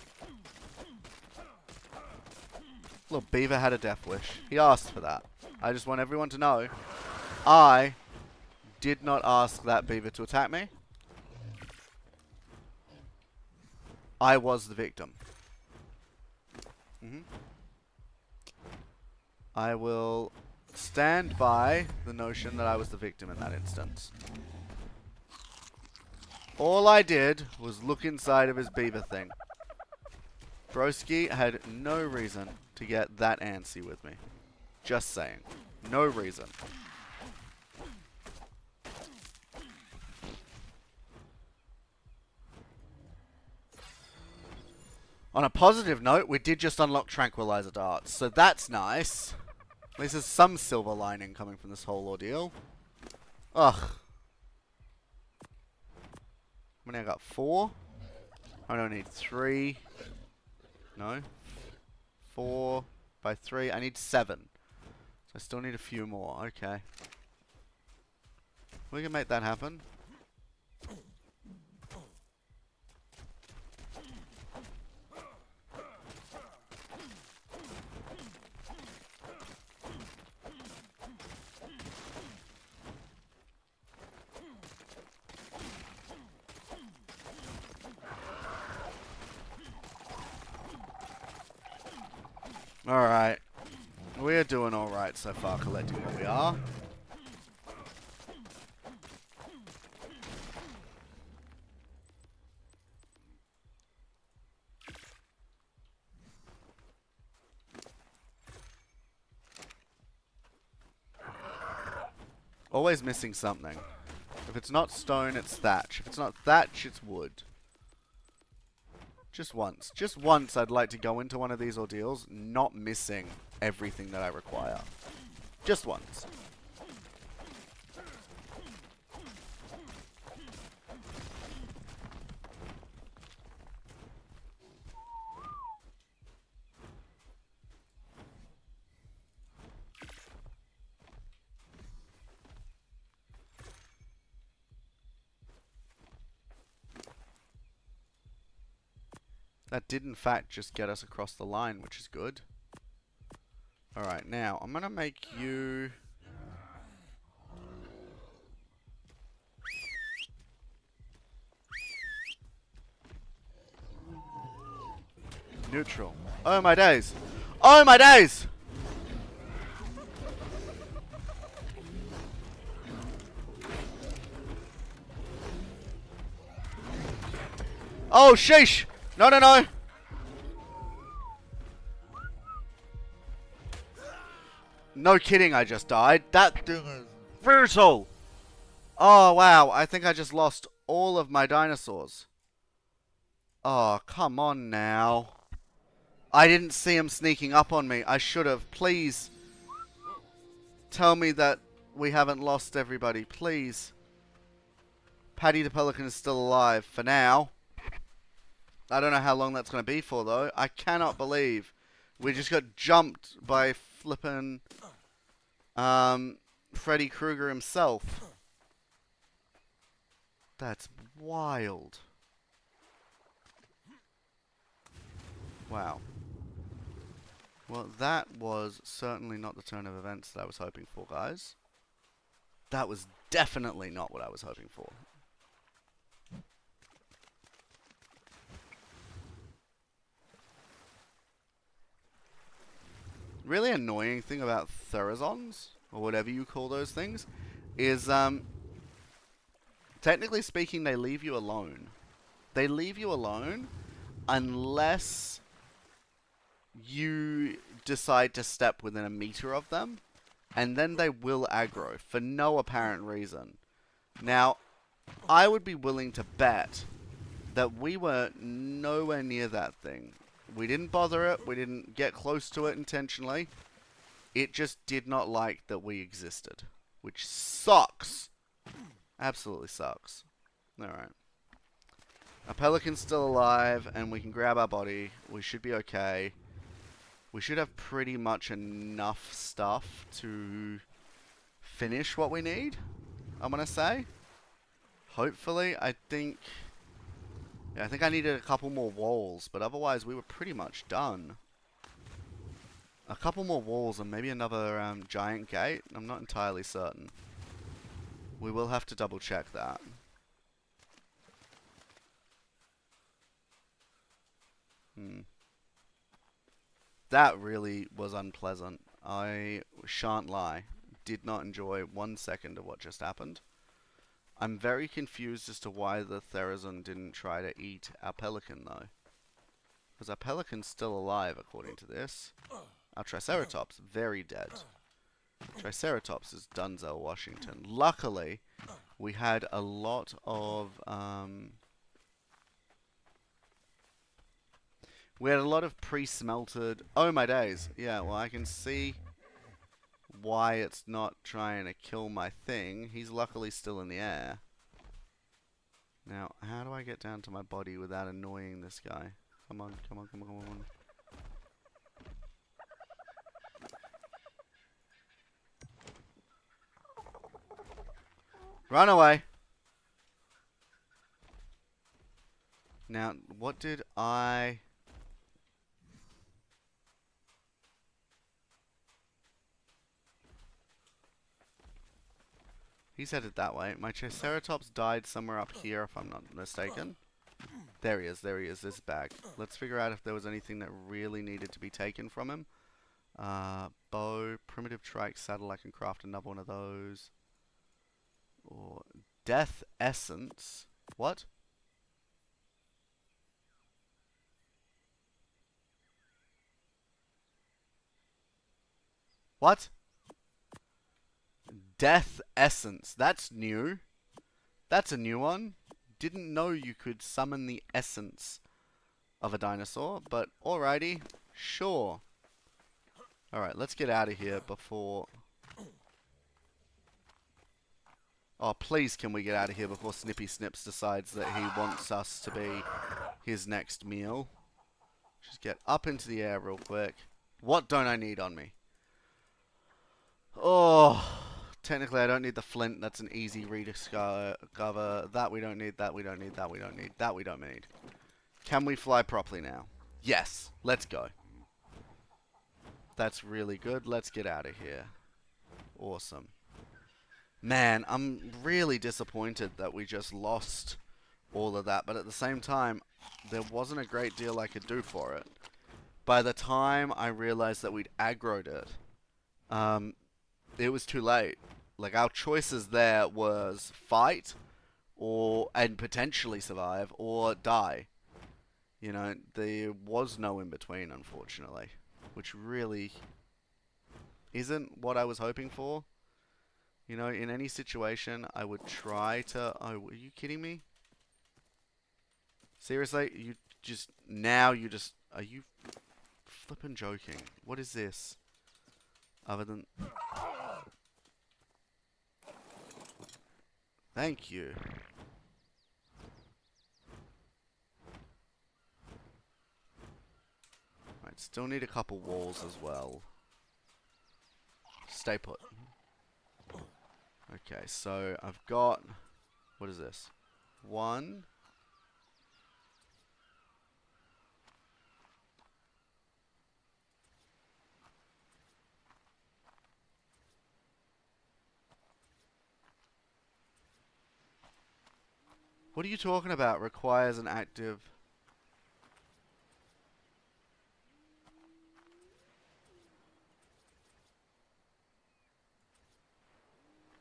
Little beaver had a death wish. He asked for that. I just want everyone to know I did not ask that beaver to attack me. I was the victim. I will stand by the notion that I was the victim in that instance. All I did was look inside of his beaver thing. Broski had no reason to get that antsy with me. Just saying. No reason. On a positive note, we did just unlock tranquilizer darts, so that's nice. At least there's some silver lining coming from this whole ordeal. Ugh. How many I got? 4? I don't need 3. No. 4 by 3. I need 7. So I still need a few more. Okay. We can make that happen. Alright. We're doing alright so far, collecting what we are. Always missing something. If it's not stone, it's thatch. If it's not thatch, it's wood. Just once. Just once I'd like to go into one of these ordeals not missing everything that I require. Just once. That did in fact just get us across the line, which is good. Alright, now I'm gonna make you... neutral. Oh my days! Oh my days! Oh sheesh! No, no, no! No kidding, I just died. That thing is brutal! Oh, wow. I think I just lost all of my dinosaurs. Oh, come on now. I didn't see him sneaking up on me. I should have. Please. Tell me that we haven't lost everybody. Please. Paddy the Pelican is still alive for now. I don't know how long that's going to be for, though. I cannot believe we just got jumped by flippin' Freddy Krueger himself. That's wild. Wow. Well, that was certainly not the turn of events that I was hoping for, guys. That was definitely not what I was hoping for. Really annoying thing about Therizons, or whatever you call those things, is, technically speaking, they leave you alone. They leave you alone unless you decide to step within a meter of them, and then they will aggro for no apparent reason. Now, I would be willing to bet that we were nowhere near that thing. We didn't bother it. We didn't get close to it intentionally. It just did not like that we existed, which sucks. Absolutely sucks. Alright. Our pelican's still alive, and we can grab our body. We should be okay. We should have pretty much enough stuff to finish what we need, I'm gonna say. Hopefully, I think... yeah, I think I needed a couple more walls, but otherwise we were pretty much done. A couple more walls and maybe another giant gate? I'm not entirely certain. We will have to double check that. That really was unpleasant. I shan't lie. Did not enjoy 1 second of what just happened. I'm very confused as to why the Therizon didn't try to eat our pelican, though. Because our pelican's still alive, according to this. Our Triceratops, very dead. Triceratops is Dunzo, Washington. Luckily, we had a lot of, we had a lot of pre-smelted... Oh, my days. Yeah, well, I can see why it's not trying to kill my thing. He's luckily still in the air. Now, how do I get down to my body without annoying this guy? Come on, come on, come on, come on. Run away! Now, what did I... He's headed that way. My Triceratops died somewhere up here, if I'm not mistaken. There he is, this bag. Let's figure out if there was anything that really needed to be taken from him. Bow, primitive trike saddle, I can craft another one of those. Or death essence. What? What? Death essence. That's new. That's a new one. Didn't know you could summon the essence of a dinosaur, but alrighty. Sure. Alright, let's get out of here before... Oh, please can we get out of here before Snippy Snips decides that he wants us to be his next meal. Just get up into the air real quick. What don't I need on me? Oh, technically I don't need the flint. That's an easy rediscover. That we don't need, that we don't need, that we don't need, that we don't need. Can we fly properly now? Yes, let's go. That's really good. Let's get out of here. Awesome. Man, I'm really disappointed that we just lost all of that, but at the same time, there wasn't a great deal I could do for it. By the time I realized that we'd aggroed it, it was too late. Like, our choices there was fight, and potentially survive, or die. You know, there was no in-between, unfortunately. Which really isn't what I was hoping for. You know, in any situation, I would try to... Oh, are you kidding me? Seriously? You just... Now you just... Are you flippin' joking? What is this? Other than... Thank you. Right, still need a couple walls as well. Stay put. Okay, so I've got... What is this? 1... What are you talking about? Requires an active...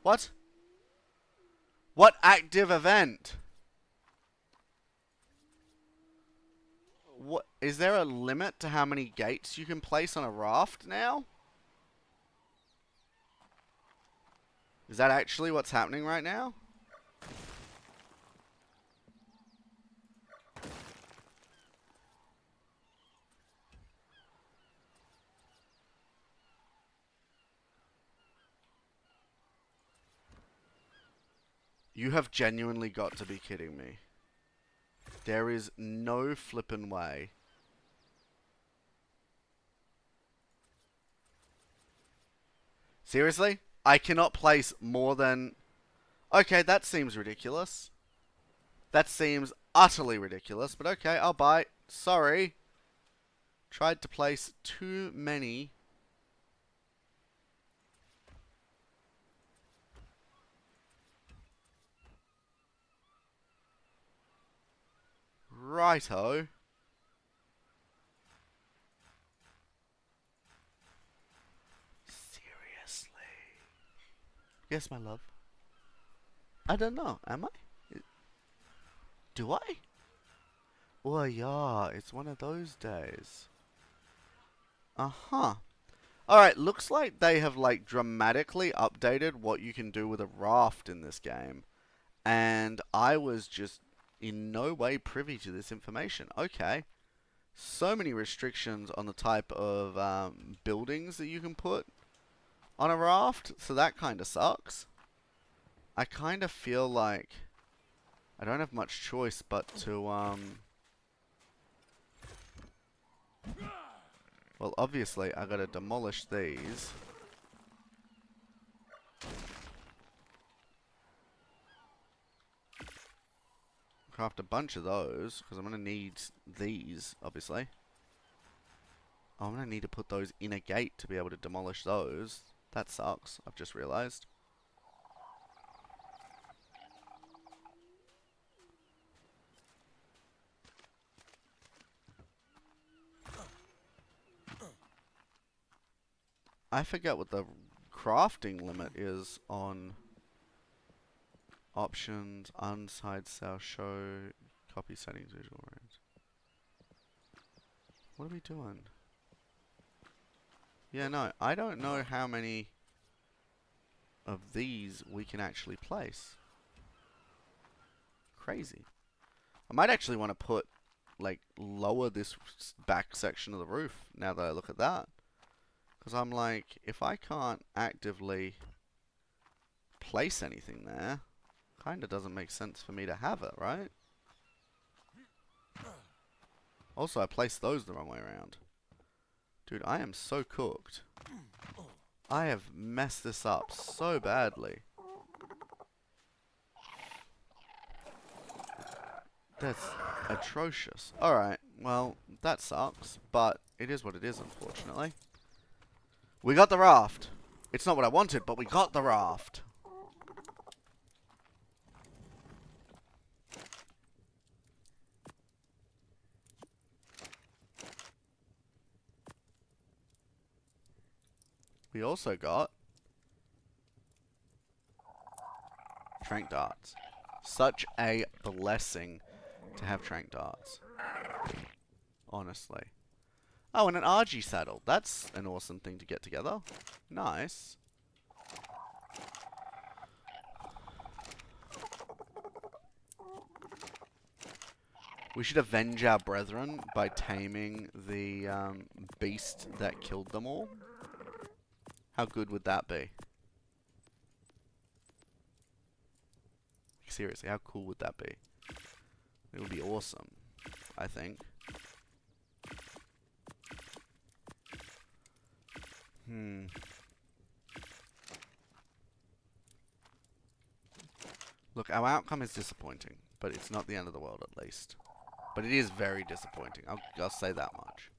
What? What active event? What? Is there a limit to how many gates you can place on a raft now? Is that actually what's happening right now? You have genuinely got to be kidding me. There is no flippin' way. Seriously? I cannot place more than... Okay, that seems ridiculous. That seems utterly ridiculous, but okay, I'll bite. Sorry. Tried to place too many... Righto. Yes, my love. I don't know. Am I? Do I? Oh, yeah. It's one of those days. Uh-huh. Alright, looks like they have, like, dramatically updated what you can do with a raft in this game. And I was just in no way privy to this information. Okay. So many restrictions on the type of buildings that you can put on a raft. So that kind of sucks. I kind of feel like I don't have much choice but to, well, obviously, I gotta demolish these. Craft a bunch of those, because I'm gonna need these, obviously. Oh, I'm gonna need to put those in a gate to be able to demolish those. That sucks, I've just realized. I forget what the crafting limit is on options, unside cell, show, copy settings, visual range. What are we doing? Yeah, no, I don't know how many of these we can actually place. Crazy. I might actually want to put, like, lower this back section of the roof now that I look at that. Because I'm like, if I can't actively place anything there, kind of doesn't make sense for me to have it, right? Also, I placed those the wrong way around. Dude, I am so cooked. I have messed this up so badly. That's atrocious. Alright, well, that sucks, but it is what it is, unfortunately. We got the raft. It's not what I wanted, but we got the raft. We also got trank darts. Such a blessing to have trank darts. Honestly. Oh, and an RG saddle. That's an awesome thing to get together. Nice. We should avenge our brethren by taming the beast that killed them all. How good would that be? Seriously, how cool would that be? It would be awesome, I think. Look, our outcome is disappointing, but it's not the end of the world at least. But it is very disappointing, I'll say that much.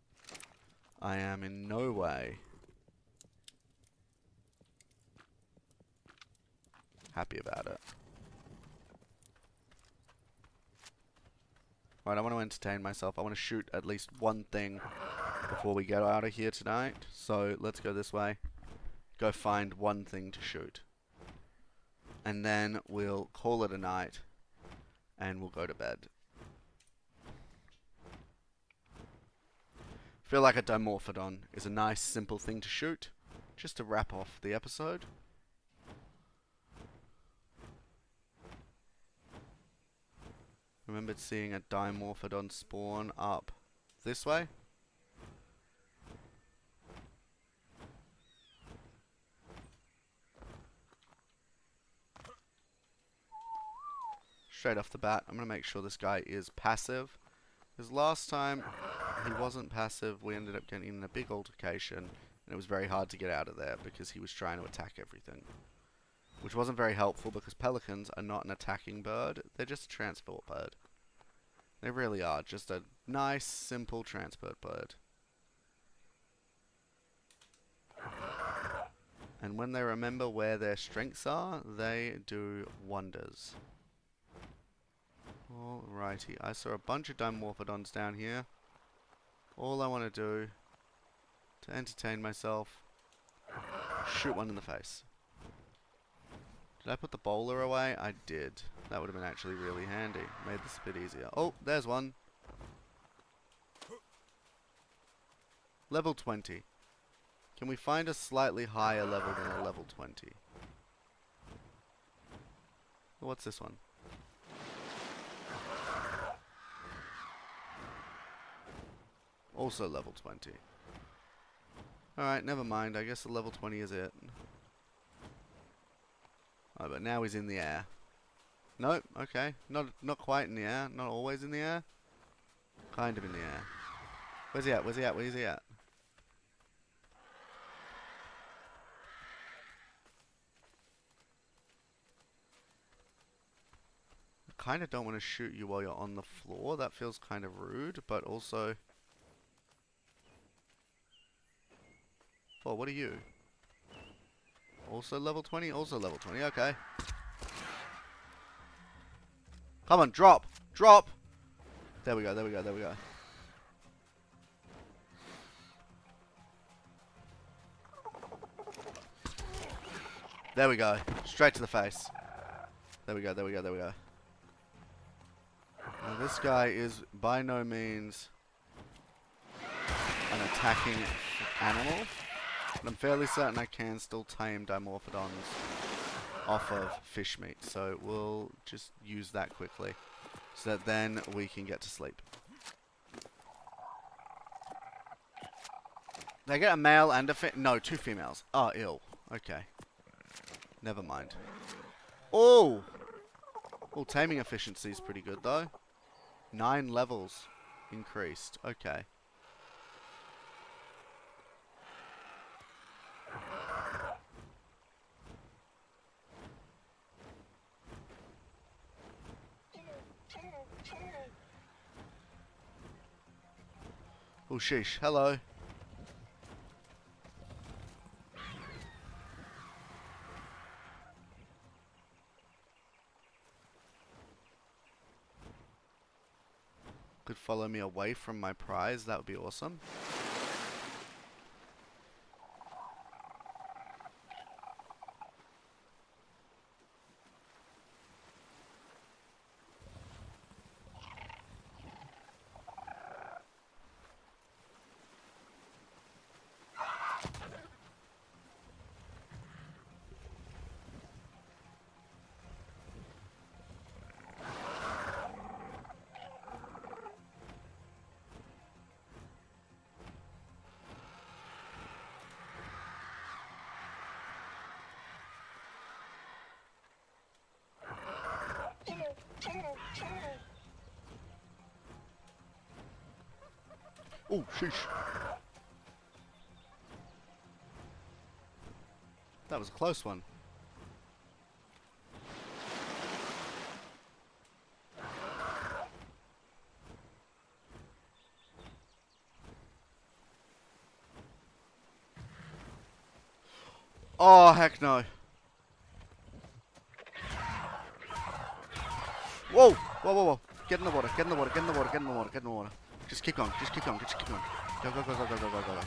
I am in no way happy about it. Right, I want to entertain myself. I want to shoot at least one thing before we get out of here tonight. So let's go this way. Go find one thing to shoot. And then we'll call it a night. And we'll go to bed. Feel like a Dimorphodon is a nice, simple thing to shoot. Just to wrap off the episode. Remembered seeing a Dimorphodon spawn up this way. Straight off the bat, I'm going to make sure this guy is passive. Because last time he wasn't passive, we ended up getting in a big altercation. And it was very hard to get out of there because he was trying to attack everything. Which wasn't very helpful because pelicans are not an attacking bird. They're just a transport bird. They really are. Just a nice, simple transport bird. And when they remember where their strengths are, they do wonders. Alrighty. I saw a bunch of Dimorphodons down here. All I want to do to entertain myself, shoot one in the face. Did I put the bowler away? I did. That would have been actually really handy. Made this a bit easier. Oh, there's one. Level 20. Can we find a slightly higher level than a level 20? What's this one? Also level 20. Alright, never mind. I guess the level 20 is it. Oh, but now he's in the air. Nope, okay. Not quite in the air. Not always in the air. Kind of in the air. Where's he at? Where's he at? Where's he at? I kind of don't want to shoot you while you're on the floor. That feels kind of rude, but also... Oh, what are you? Also level 20? Also level 20, okay. Come on, drop! Drop! There we go, there we go, there we go. There we go. Straight to the face. There we go, there we go, there we go. Now this guy is by no means an attacking animal. But I'm fairly certain I can still tame Dimorphodons off of fish meat. So we'll just use that quickly. So that then we can get to sleep. They get a male and a no, 2 females. Oh, ill. Okay. Never mind. Oh! Oh, taming efficiency is pretty good though. 9 levels increased. Okay. Oh, sheesh. Hello. Could follow me away from my prize. That would be awesome. Oh, sheesh. That was a close one. Oh, heck no. Whoa! Whoa, whoa, whoa. Get in the water, get in the water, get in the water, get in the water, get in the water. Just keep going, just keep going, just keep going. Go, go, go, go, go, go, go, go.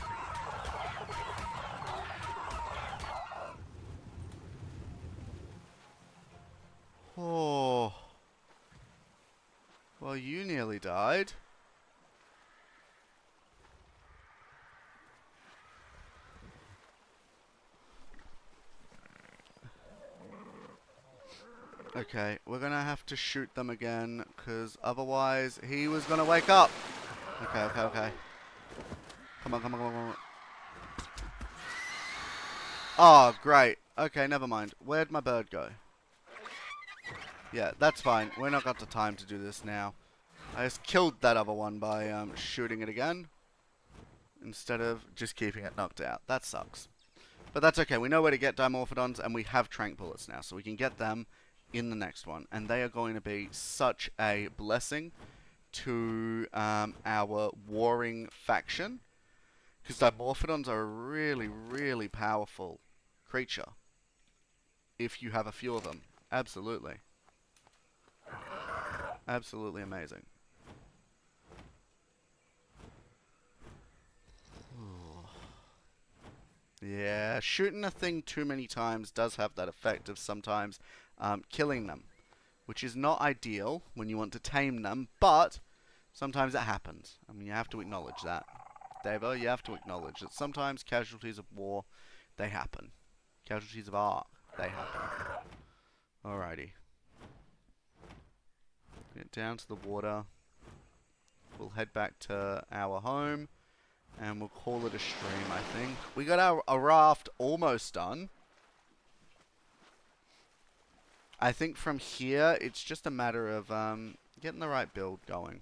Oh. Well, you nearly died. Okay, we're gonna have to shoot them again, because otherwise he was gonna wake up. Okay, okay, okay. Come on, come on, come on, come on. Oh, great. Okay, never mind. Where'd my bird go? Yeah, that's fine. We're not got the time to do this now. I just killed that other one by shooting it again, instead of just keeping it knocked out. That sucks. But that's okay. We know where to get Dimorphodons, and we have Trank Bullets now, so we can get them in the next one, and they are going to be such a blessing to our warring faction, because Dimorphodons are a really, really powerful creature if you have a few of them. Absolutely. Absolutely amazing. Ooh. Yeah, shooting a thing too many times does have that effect of sometimes killing them, which is not ideal when you want to tame them, but sometimes it happens. I mean, you have to acknowledge that. Devo, you have to acknowledge that sometimes casualties of war, they happen. Casualties of Ark, they happen. Alrighty. Get down to the water. We'll head back to our home. And we'll call it a stream, I think. We got our raft almost done. I think from here, it's just a matter of getting the right build going.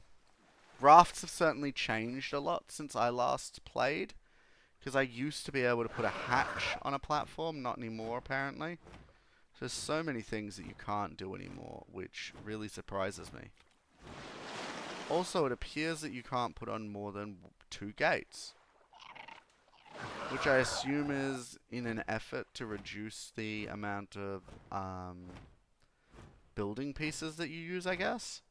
Rafts have certainly changed a lot since I last played. Because I used to be able to put a hatch on a platform, not anymore apparently. There's so many things that you can't do anymore, which really surprises me. Also, it appears that you can't put on more than 2 gates. Which I assume is in an effort to reduce the amount of building pieces that you use, I guess.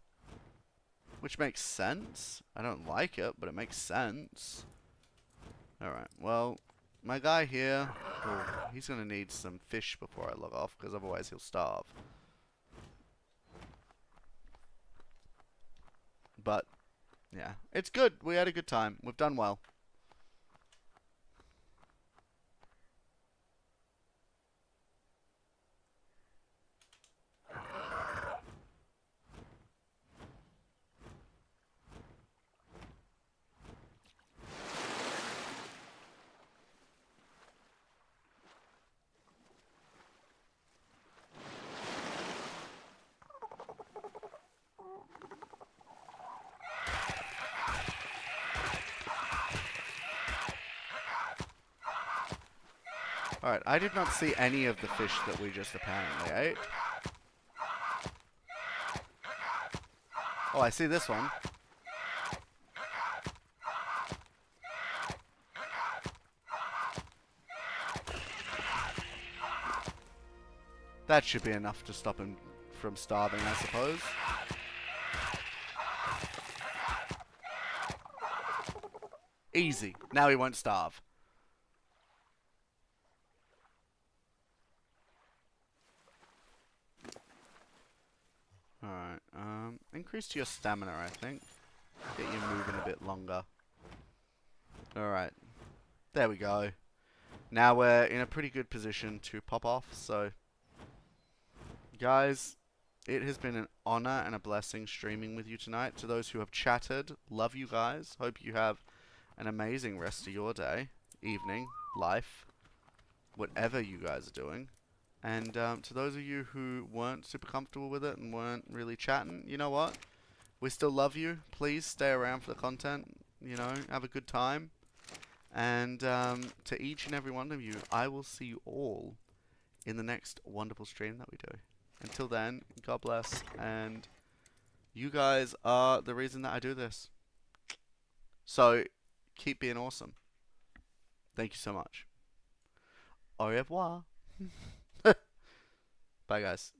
Which makes sense. I don't like it, but it makes sense. Alright, well, my guy here, he's going to need some fish before I log off, because otherwise he'll starve. But, yeah, it's good. We had a good time. We've done well. Alright, I did not see any of the fish that we just apparently ate. Oh, I see this one. That should be enough to stop him from starving, I suppose. Easy. Now he won't starve. Alright, increase your stamina, I think. Get you moving a bit longer. Alright. There we go. Now we're in a pretty good position to pop off, so... Guys, it has been an honor and a blessing streaming with you tonight. To those who have chatted, love you guys. Hope you have an amazing rest of your day, evening, life, whatever you guys are doing. And to those of you who weren't super comfortable with it and weren't really chatting, you know what? We still love you. Please stay around for the content. You know, have a good time. And to each and every one of you, I will see you all in the next wonderful stream that we do. Until then, God bless. And you guys are the reason that I do this. So, keep being awesome. Thank you so much. Au revoir. Bye, guys.